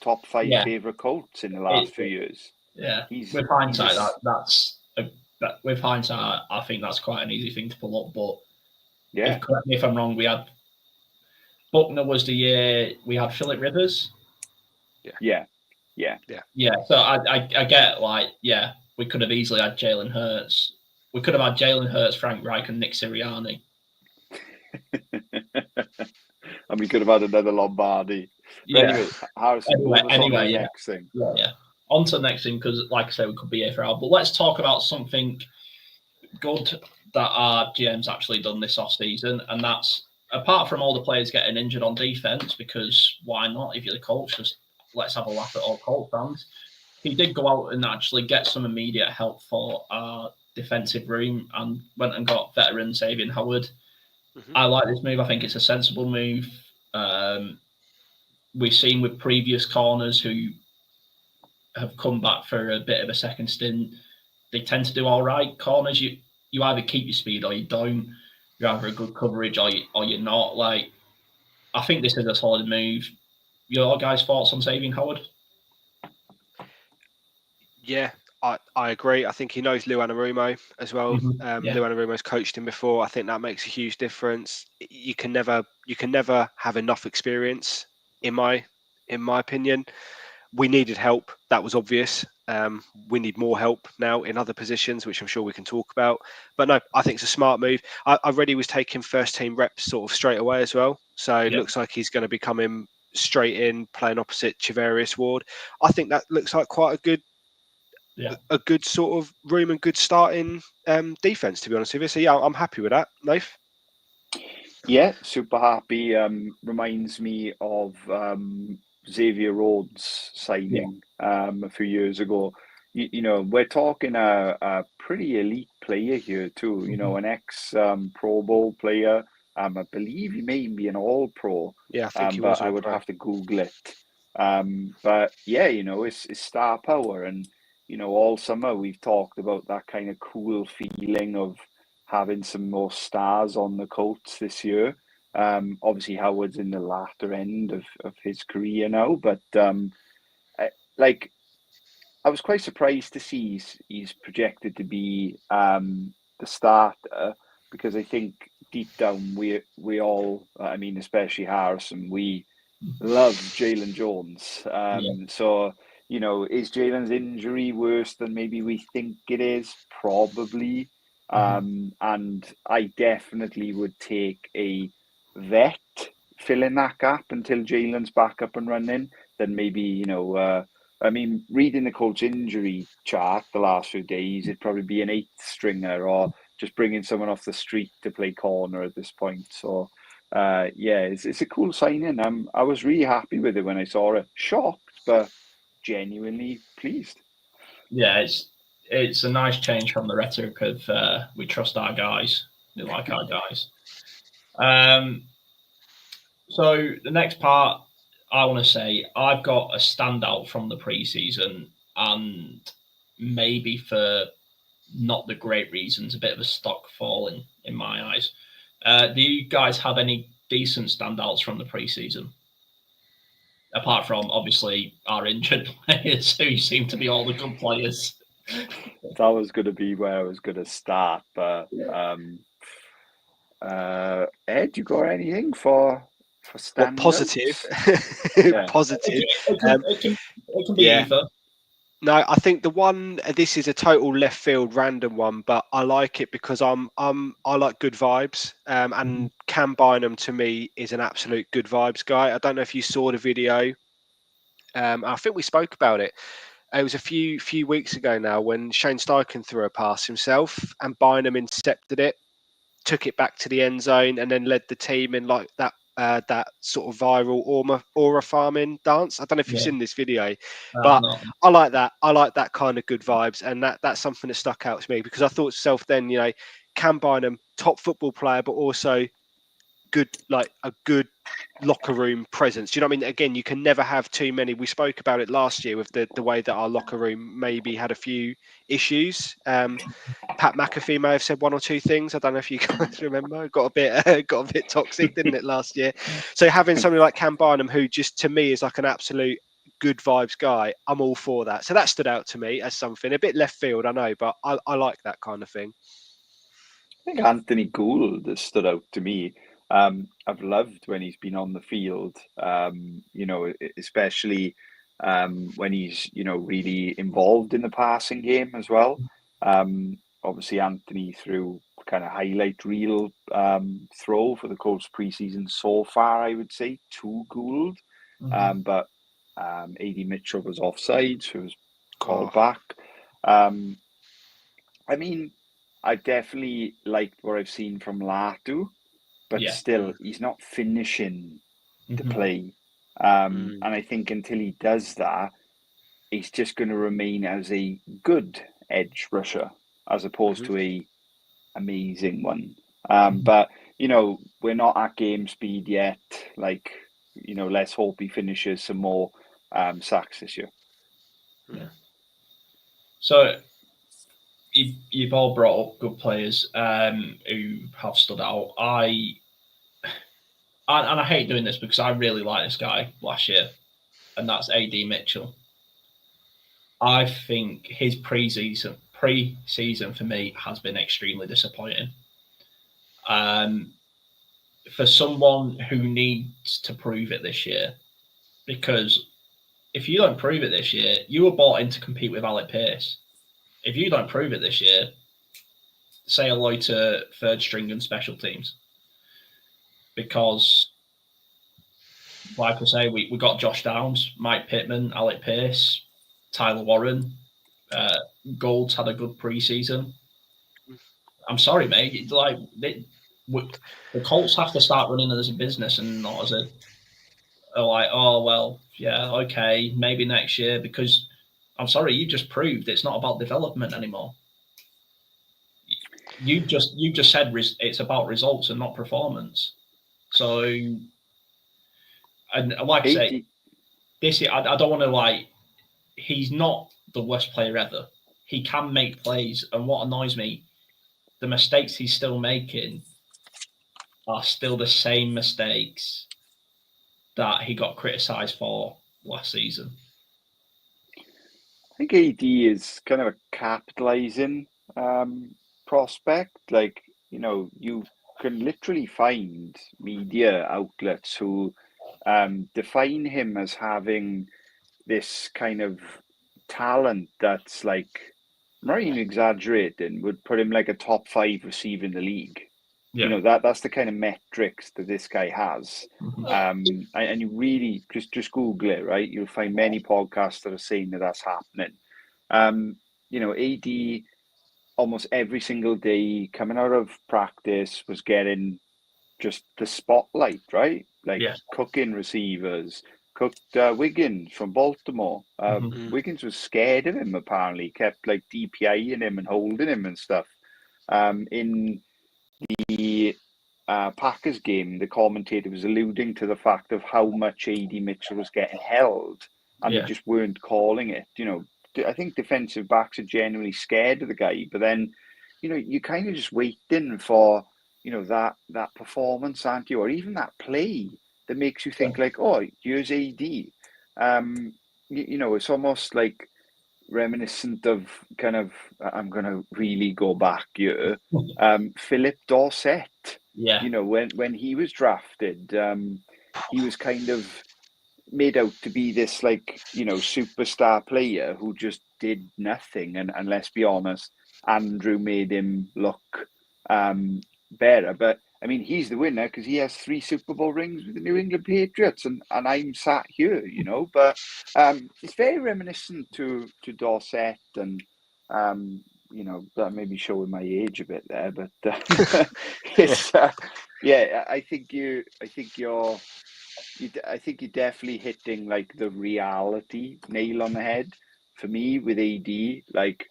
top 5 favourite Colts in the last few years. Yeah, with hindsight, with hindsight, I think that's quite an easy thing to pull up. But correct me if I'm wrong, we had Buckner was the year we had Phillip Rivers. Yeah. So I get we could have easily had Jalen Hurts. We could have had Jalen Hurts, Frank Reich, and Nick Sirianni. And we could have had another Lombardi. But anyway, Harrison, next thing. Yeah. On to the next thing, because like I say, we could be here for hours. But let's talk about something good that our GM's actually done this off-season, and that's, apart from all the players getting injured on defense, because why not? If you're the coach, just let's have a laugh at all Colt fans. He did go out and actually get some immediate help for our defensive room and went and got veteran Xavier Howard. I like this move. I think it's a sensible move. We've seen with previous corners who have come back for a bit of a second stint, they tend to do all right. Corners, you either keep your speed or you don't. You're either a good coverage or you're not. Like, I think this is a solid move. Your guys' thoughts on Xavier Howard? Yeah, I agree. I think he knows Lou Anarumo as well. Lou Anarumo's coached him before. I think that makes a huge difference. You can never have enough experience, in my opinion. We needed help. That was obvious. We need more help now in other positions, which I'm sure we can talk about. But no, I think it's a smart move. I read he was taking first team reps sort of straight away as well. So it looks like he's going to be coming straight in, playing opposite Chivarius Ward. I think that looks like quite a good sort of room and good starting defense, to be honest with you. So yeah, I'm happy with that. Nath? Yeah, super happy. Reminds me of Xavier Rhodes signing a few years ago. We're talking a pretty elite player here too. An ex Pro Bowl player. I believe he may be an All Pro. Yeah, I think he was. But I would have to Google it. But yeah, it's star power, and all summer we've talked about that kind of cool feeling of having some more stars on the Colts this year. Obviously Howard's in the latter end of his career now, but I was quite surprised to see he's projected to be the starter, because I think deep down we all, especially Harrison, we love Jalen Jones. So is Jalen's injury worse than maybe we think it is? Probably. And I definitely would take a vet filling that gap until Jalen's back up and running. Then maybe, reading the Colts injury chart the last few days, it'd probably be an 8th stringer or just bringing someone off the street to play corner at this point. So, it's a cool signing. I was really happy with it when I saw it. Shocked, but genuinely pleased. Yeah, it's a nice change from the rhetoric of we trust our guys, we like our guys. So the next part, I want to say I've got a standout from the preseason, and maybe for not the great reasons, a bit of a stock fall in my eyes. Do you guys have any decent standouts from the preseason? Apart from, obviously, our injured players, who seem to be all the good players. That was going to be where I was going to start. But Ed, you got anything for for What standouts? positive? Yeah. Positive. It can be yeah. either. No, I think the one. This is a total left field random one, but I like it because I like good vibes. And Cam Bynum to me is an absolute good vibes guy. I don't know if you saw the video. I think we spoke about it. It was a few weeks ago now when Shane Steichen threw a pass himself and Bynum intercepted it, took it back to the end zone, and then led the team in like that sort of viral aura farming dance. I don't know if you've Yeah. seen this video, I but have not. I like that. I like that kind of good vibes, and that's something that stuck out to me because I thought to myself then, Cam Bynum, top football player, but also good, like a good locker room presence. Do you know what I mean? Again, you can never have too many. We spoke about it last year with the way that our locker room maybe had a few issues. Pat McAfee may have said one or two things. I don't know if you guys remember. It got a bit toxic, didn't it, last year? So having somebody like Cam Bynum, who just to me is like an absolute good vibes guy, I'm all for that. So that stood out to me as something a bit left field, I know, but I like that kind of thing. I think Anthony Gould has stood out to me. I've loved when he's been on the field, especially when he's, really involved in the passing game as well. Obviously, Anthony threw kind of highlight reel throw for the Colts preseason so far, I would say, to Gould. But AD Mitchell was offside, so it was called back. I mean, I definitely liked what I've seen from Latu, but still, he's not finishing the play. And I think until he does that, he's just going to remain as a good edge rusher as opposed to a amazing one. But, we're not at game speed yet. Like, let's hope he finishes some more sacks this year. Yeah. So you've all brought up good players who have stood out. And I hate doing this because I really like this guy last year, and that's AD Mitchell. I think his pre-season for me has been extremely disappointing. For someone who needs to prove it this year, because if you don't prove it this year, you were bought in to compete with Alec Pierce. If you don't prove it this year, say hello to third string and special teams. Because, like I say, we got Josh Downs, Mike Pittman, Alec Pierce, Tyler Warren. Gold's had a good preseason. I'm sorry, mate. It's like the Colts have to start running as a business and not as a like, oh well, yeah, okay, maybe next year. Because I'm sorry, you just proved it's not about development anymore. You just said it's about results and not performance. So, and like I say, this I don't want to he's not the worst player ever. He can make plays, and what annoys me, the mistakes he's still making are still the same mistakes that he got criticised for last season. I think AD is kind of a capitalizing prospect. Like, you can literally find media outlets who define him as having this kind of talent that's like, I'm not even exaggerating, would put him like a top 5 receiver in the league. Yeah. That's the kind of metrics that this guy has. And you really just Google it, right? You'll find many podcasts that are saying that that's happening. AD almost every single day coming out of practice was getting just the spotlight, right? Like cooking receivers, cooked Wiggins from Baltimore. Wiggins was scared of him, apparently, kept like DPIing him and holding him and stuff. In the Packers game, the commentator was alluding to the fact of how much AD Mitchell was getting held, and they just weren't calling it. I think defensive backs are generally scared of the guy, but then, you're kind of just waiting for, that performance, aren't you? Or even that play that makes you think like, oh, here's AD. It's almost like reminiscent of kind of, I'm going to really go back here, Philip Dorsett. Yeah. When he was drafted, he was kind of made out to be this like, superstar player who just did nothing. And let's be honest, Andrew made him look better. But I mean, he's the winner because he has 3 Super Bowl rings with the New England Patriots, and I'm sat here, But it's very reminiscent to Dorset, and that may be showing my age a bit there, but it's yeah. I think you're definitely hitting like the reality nail on the head. For me, with AD, like,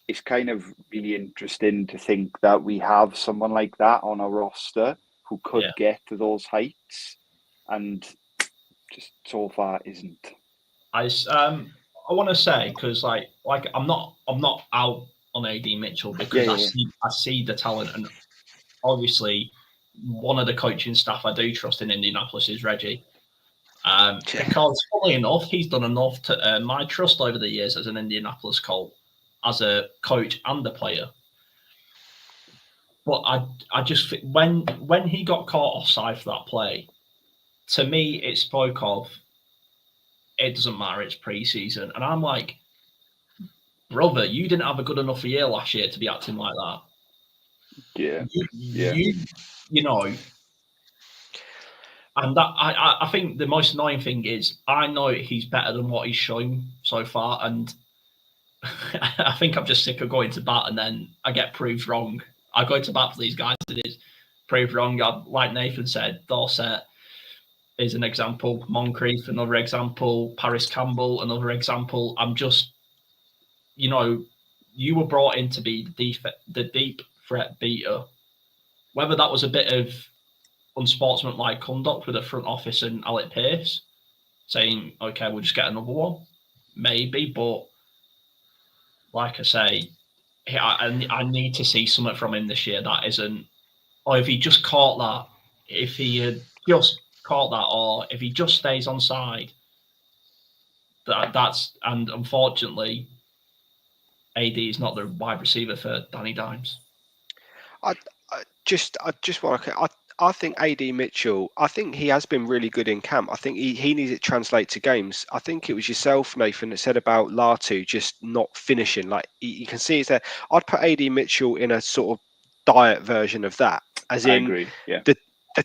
it's kind of really interesting to think that we have someone like that on our roster who could get to those heights, and just so far isn't. I want to say, because like I'm not out on AD Mitchell, because I see the talent, and obviously one of the coaching staff I do trust in Indianapolis is Reggie. Because funnily enough, he's done enough to earn my trust over the years as an Indianapolis Colt, as a coach and a player. But I just think when he got caught offside for that play, to me it spoke of, it doesn't matter, it's preseason. And I'm like, brother, you didn't have a good enough year last year to be acting like that. Yeah. You know. And that I think the most annoying thing is, I know he's better than what he's shown so far, and I think I'm just sick of going to bat and then I get proved wrong. I go to bat for these guys and it's proved wrong. Like Nathan said, Dorset is an example, Moncrief another example, Paris Campbell another example. I'm just, you were brought in to be the deep threat beater. Whether that was a bit of unsportsmanlike conduct with the front office and Alec Pierce saying, okay, we'll just get another one, maybe, but like I say, I need to see something from him this year that isn't, or if he just caught that, if he had just caught that, or if he just stays on side, and unfortunately AD is not the wide receiver for Danny Dimes. I think AD Mitchell, I think he has been really good in camp. I think he needs it to translate to games. I think it was yourself, Nathan, that said about Latu just not finishing. Like, you can see it's there. I'd put AD Mitchell in a sort of diet version of that. As in, I agree. Yeah. The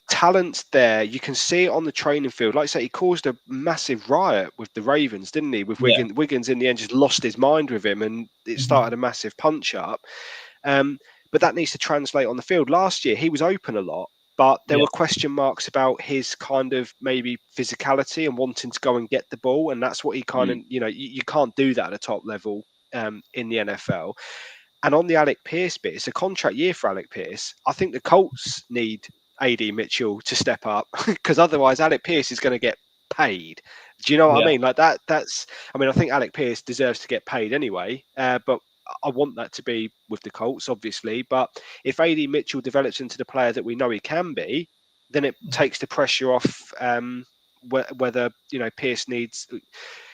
talent's there. You can see it on the training field. Like I say, he caused a massive riot with the Ravens, didn't he? With Wiggins. Wiggins in the end just lost his mind with him, and it started a massive punch up. But that needs to translate on the field. Last year, he was open a lot, but there were question marks about his kind of maybe physicality and wanting to go and get the ball. And that's what he kind of, you can't do that at a top level in the NFL. And on the Alec Pierce bit, it's a contract year for Alec Pierce. I think the Colts need AD Mitchell to step up, because otherwise Alec Pierce is going to get paid. Do you know what I mean? Like I think Alec Pierce deserves to get paid anyway, but I want that to be with the Colts, obviously. But if AD Mitchell develops into the player that we know he can be, then it takes the pressure off whether, Pierce needs,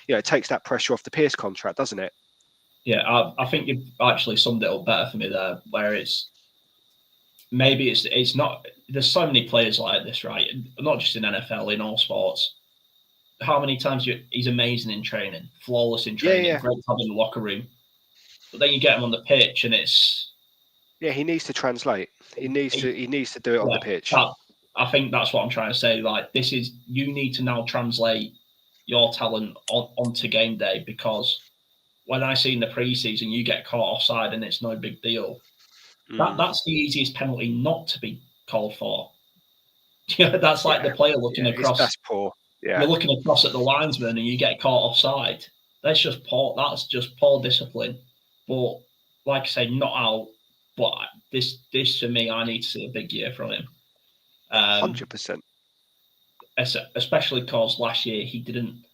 it takes that pressure off the Pierce contract, doesn't it? Yeah, I think you've actually summed it up better for me there, where it's not, there's so many players like this, right? Not just in NFL, in all sports. How many times he's amazing in training, flawless in training, great to have in the locker room. But then you get him on the pitch and it's... Yeah, he needs to translate. He needs to do it on the pitch. I think that's what I'm trying to say. Like, you need to now translate your talent onto game day, because when I see in the preseason you get caught offside and it's no big deal, that's the easiest penalty not to be called for. That's like the player looking across. That's poor. Yeah. You're looking across at the linesman and you get caught offside. That's just poor discipline. But like I say, not out. But this to me, I need to see a big year from him. 100%. Especially because last year he didn't.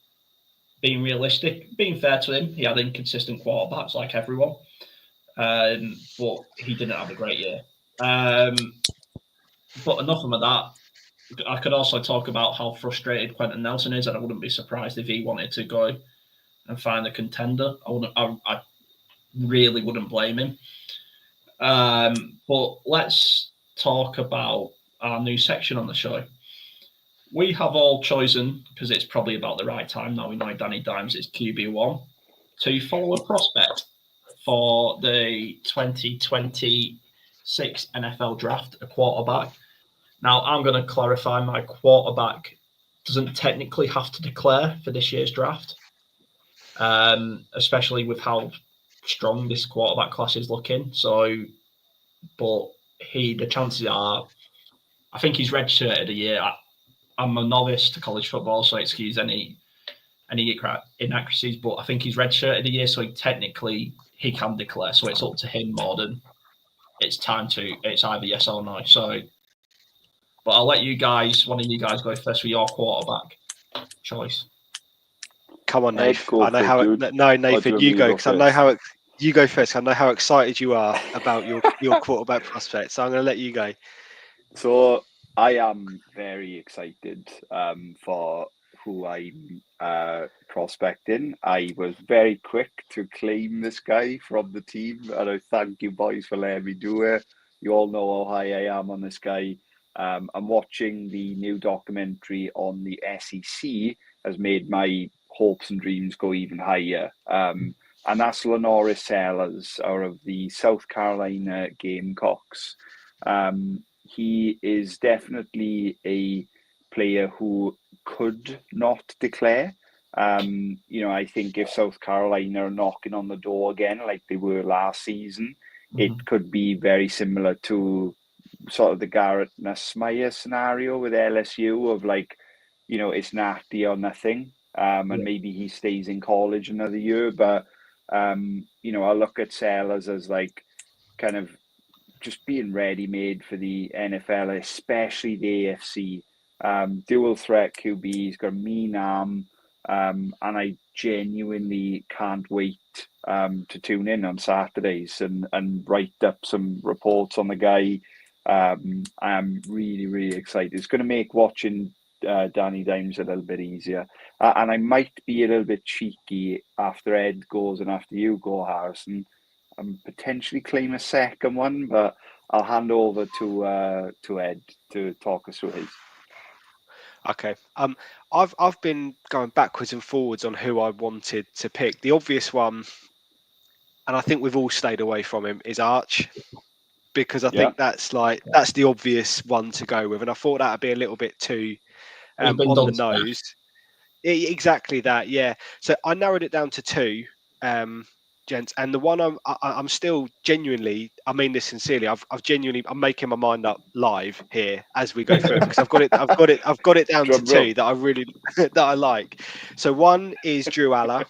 Being realistic, being fair to him, he had inconsistent quarterbacks like everyone. But he didn't have a great year. But enough of that. I could also talk about how frustrated Quentin Nelson is, and I wouldn't be surprised if he wanted to go and find a contender. I really wouldn't blame him. But let's talk about our new section on the show. we have all chosen, because it's probably about the right time now, we know Danny Dimes is QB1, to follow a prospect for the 2026 NFL draft, a quarterback. Now, I'm going to clarify, my quarterback doesn't technically have to declare for this year's draft, especially with how strong this quarterback class is looking. So, but the chances are, I think he's redshirted a year. I'm a novice to college football, so excuse any inaccuracies, but I think he's redshirted a year, so he can declare. So it's up to him more than it's either yes or no. So, but I'll let one of you guys go first for your quarterback choice. Come on, Ed, Nathan. I know how. No, Nathan, you go, because I know how. You go first. I know how excited you are about your quarterback prospect. So I'm going to let you go. So I am very excited for who I'm prospecting. I was very quick to claim this guy from the team, and I thank you boys for letting me do it. You all know how high I am on this guy. I'm watching the new documentary on the SEC has made my hopes and dreams go even higher. And that's Lenoris Sellers out of the South Carolina Gamecocks. He is definitely a player who could not declare. I think if South Carolina are knocking on the door again, like they were last season, it could be very similar to sort of the Garrett Nussmeier scenario with LSU of it's natty or nothing. And maybe he stays in college another year. But, I look at Sellers as kind of just being ready-made for the NFL, especially the AFC. Dual threat QB, he's got a mean arm, and I genuinely can't wait to tune in on Saturdays and write up some reports on the guy. I'm really, really excited. It's going to make watching Danny Dimes a little bit easier. And I might be a little bit cheeky after Ed goes and after you go, Harrison, and potentially claim a second one, but I'll hand over to Ed to talk us through his. Okay. I've been going backwards and forwards on who I wanted to pick. The obvious one, and I think we've all stayed away from him, is Arch, because I think that's the obvious one to go with, and I thought that'd be a little bit too on the nose. Exactly that, yeah. So I narrowed it down to two, gents, and the one I'm still genuinely, I mean this sincerely, I'm making my mind up live here as we go through because I've got it down to two that I really that I like. So one is Drew Aller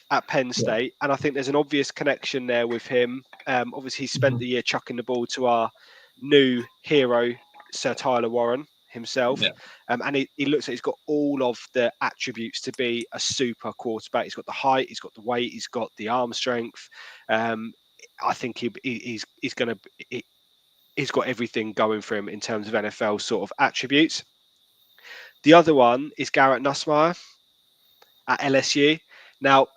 at Penn State, and I think there's an obvious connection there with him. Obviously, he spent the year chucking the ball to our new hero, Sir Tyler Warren himself, and he looks like he's got all of the attributes to be a super quarterback. He's got the height, he's got the weight, he's got the arm strength. I think he's got everything going for him in terms of NFL sort of attributes. The other one is Garrett Nussmeier at LSU. Now,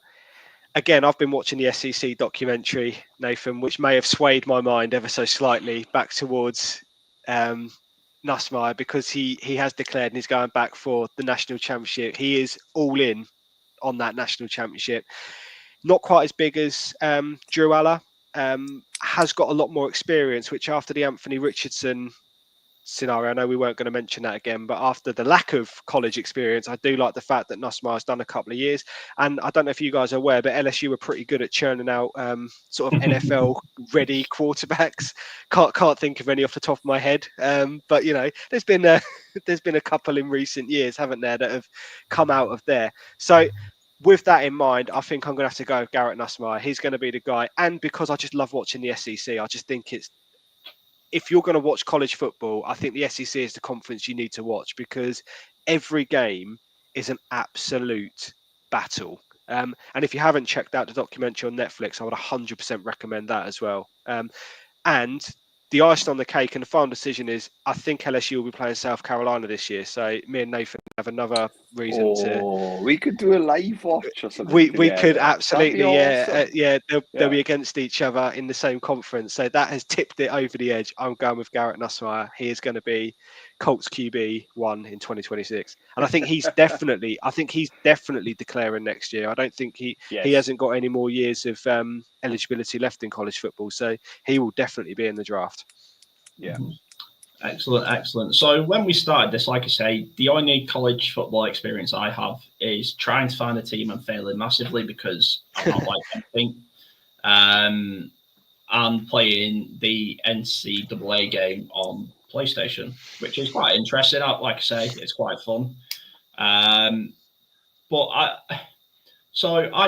again, I've been watching the SEC documentary, Nathan, which may have swayed my mind ever so slightly back towards Nussmeier, because he has declared and he's going back for the national championship. He is all in on that national championship. Not quite as big as Drew Aller, has got a lot more experience, which after the Anthony Richardson scenario, I know we weren't going to mention that again, but after the lack of college experience, I do like the fact that Nussmeier's done a couple of years. And I don't know if you guys are aware, but LSU were pretty good at churning out sort of NFL ready quarterbacks. Can't think of any off the top of my head, but there's been a couple in recent years, haven't there, that have come out of there. So with that in mind, I think I'm going to have to go with Garrett Nussmeier. He's going to be the guy, and because I just love watching the SEC, I just think if you're going to watch college football, I think the SEC is the conference you need to watch, because every game is an absolute battle. And if you haven't checked out the documentary on Netflix, I would 100% recommend that as well. And the icing on the cake and the final decision is, I think LSU will be playing South Carolina this year. So me and Nathan have another reason to. We could do a live watch or something. We could absolutely, awesome. They'll be against each other in the same conference. So that has tipped it over the edge. I'm going with Garrett Nussmeier. He is going to be Colts QB1 in 2026, and I think he's definitely declaring next year. I don't think he hasn't got any more years of eligibility left in college football, so he will definitely be in the draft. Yeah. Excellent. So when we started this, like I say, the only college football experience I have is trying to find a team and failing massively because I don't like anything. And playing the NCAA game on PlayStation, which is quite interesting. Like I say, it's quite fun. But I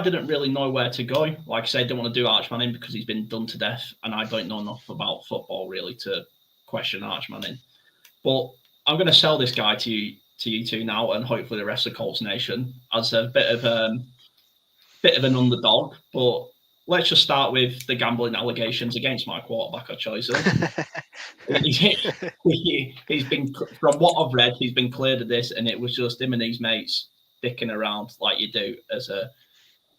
didn't really know where to go. Like I said, I didn't want to do Archmanning because he's been done to death, and I don't know enough about football really to question Archmanning. But I'm going to sell this guy to you two now, and hopefully the rest of Colts Nation as a bit of an underdog. But let's just start with the gambling allegations against my quarterback of choice. He's been, from what I've read, he's been cleared of this, and it was just him and his mates dicking around like you do as a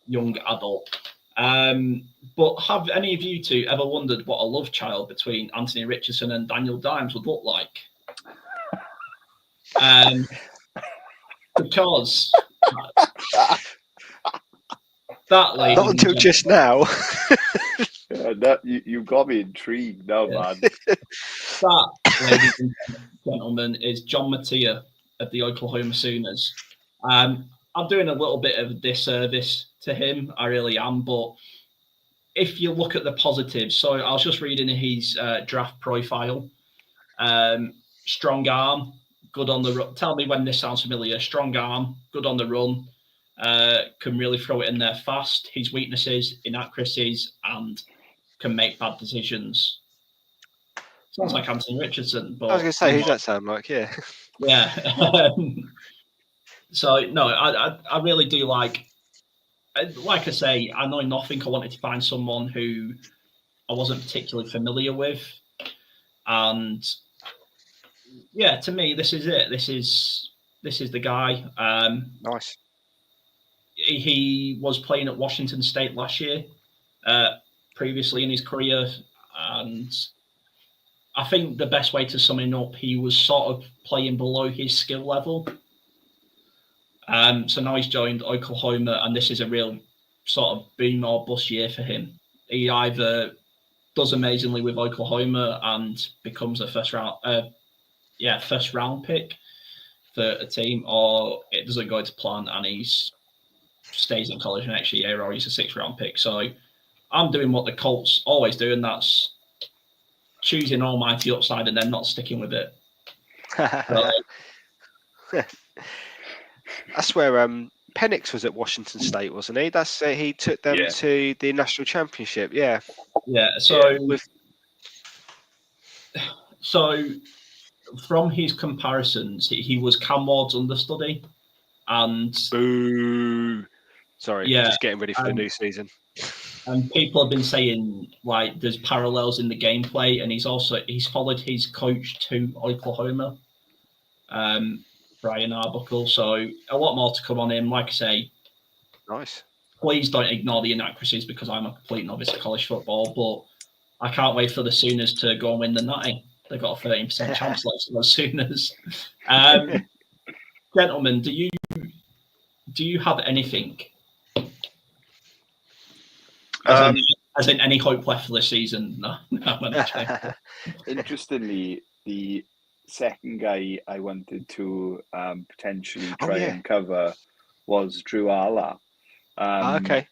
young adult. But have any of you two ever wondered what a love child between Anthony Richardson and Daniel Dimes would look like? Because that lady, not until just now. You got me intrigued now, man. That, ladies and gentlemen, is John Mattia of the Oklahoma Sooners. I'm doing a little bit of a disservice to him. I really am. But if you look at the positives, so I was just reading his draft profile. Strong arm, good on the run. Tell me when this sounds familiar. Strong arm, good on the run. Can really throw it in there fast. His weaknesses, inaccuracies, and can make bad decisions. Sounds like Anthony Richardson. But I was going to say, who's that sound like? Yeah. Yeah. So, no, I really do like I say, I know nothing. I wanted to find someone who I wasn't particularly familiar with. And yeah, to me, this is it. This is the guy. Nice. He was playing at Washington State last year, previously in his career. And I think the best way to sum him up, he was sort of playing below his skill level. So now he's joined Oklahoma, and this is a real sort of boom or bust year for him. He either does amazingly with Oklahoma and becomes a first round pick for a team, or it doesn't go to plan and he stays in college next year, or he's a 6th round pick. So I'm doing what the Colts always do, and that's choosing almighty upside and then not sticking with it. That's where Penix was at Washington State, wasn't he? That's he took them to the national championship. Yeah. Yeah. So from his comparisons, he was Cam Ward's understudy, and boo. Sorry, yeah, just getting ready for the new season. And people have been saying like there's parallels in the gameplay, and he's followed his coach to Oklahoma. Brian Arbuckle. So a lot more to come on him. Like I say, nice. Please don't ignore the inaccuracies because I'm a complete novice at college football, but I can't wait for the Sooners to go and win the Natty. They've got a 13% chance like the Sooners. Gentlemen, do you have anything? As in any hope left for this season? No, I'm gonna check. Interestingly, the second guy I wanted to potentially try and cover was Drew Alla. Okay.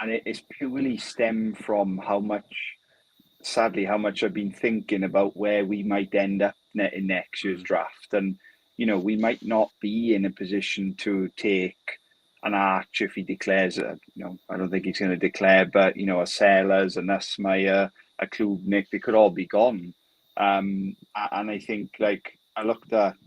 And it's purely stemmed from how much I've been thinking about where we might end up in next year's draft. And, we might not be in a position to take an Arch if he declares, I don't think he's going to declare, but, a Sellers, a Nussmeier, a Klubnik, they could all be gone. And I think, I looked at,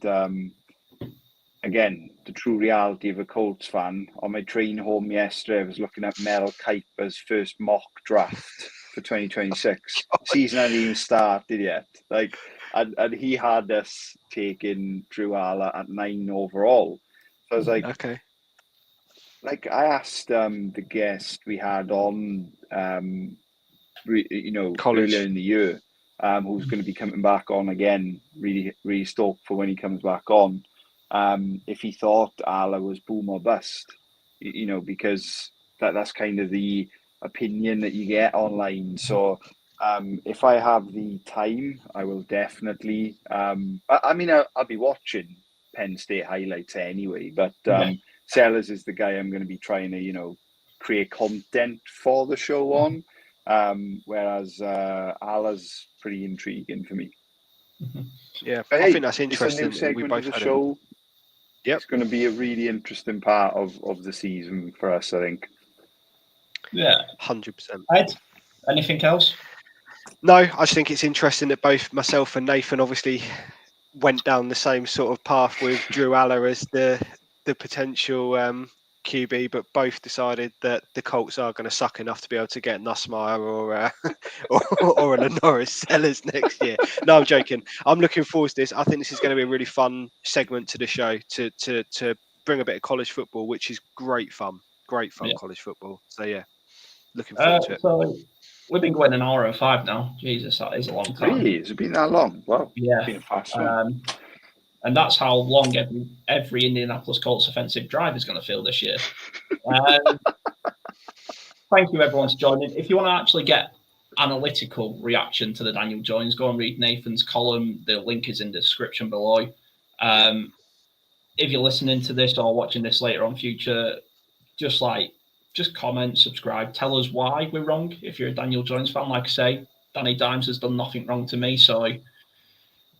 again, the true reality of a Colts fan. On my train home yesterday, I was looking at Mel Kiper's first mock draft for 2026. Season hadn't even started yet. And he had us taking Drew Alla at 9 overall. So I was like, okay. I asked the guest we had on, College. earlier in the year, who's going to be coming back on again. Really, really stoked for when he comes back on. If he thought Allah was boom or bust, because that's kind of the opinion that you get online. So if I have the time, I will definitely. I'll be watching Penn State highlights anyway, but Sellers is the guy I'm going to be trying to, create content for the show on. Whereas Allah's pretty intriguing for me. Yeah, But I hey, think that's interesting. It's a new segment We both of the had show. Yep. It's going to be a really interesting part of the season for us, I think. Yeah. 100%. Ed, anything else? No, I just think it's interesting that both myself and Nathan obviously went down the same sort of path with Drew Aller as the potential QB, but both decided that the Colts are going to suck enough to be able to get Nussmeier or a Norris Sellers next year. No, I'm joking. I'm looking forward to this. I think this is going to be a really fun segment to the show to bring a bit of college football, which is great fun. College football. So yeah, looking forward to it. So we've been going an hour and 5 now. Jesus, that is a long time. Really? Has it been that long? Wow. Yeah. It's been a fast one. And that's how long every Indianapolis Colts offensive drive is going to feel this year. Thank you, everyone, for joining. If you want to actually get analytical reaction to the Daniel Jones, go and read Nathan's column. The link is in the description below. If you're listening to this or watching this later on future, just comment, subscribe, tell us why we're wrong. If you're a Daniel Jones fan, like I say, Danny Dimes has done nothing wrong to me. So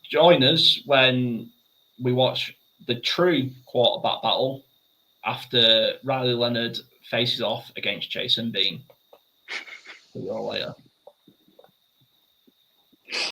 join us when we watch the true quarterback battle after Riley Leonard faces off against Jason Bean. See you all later.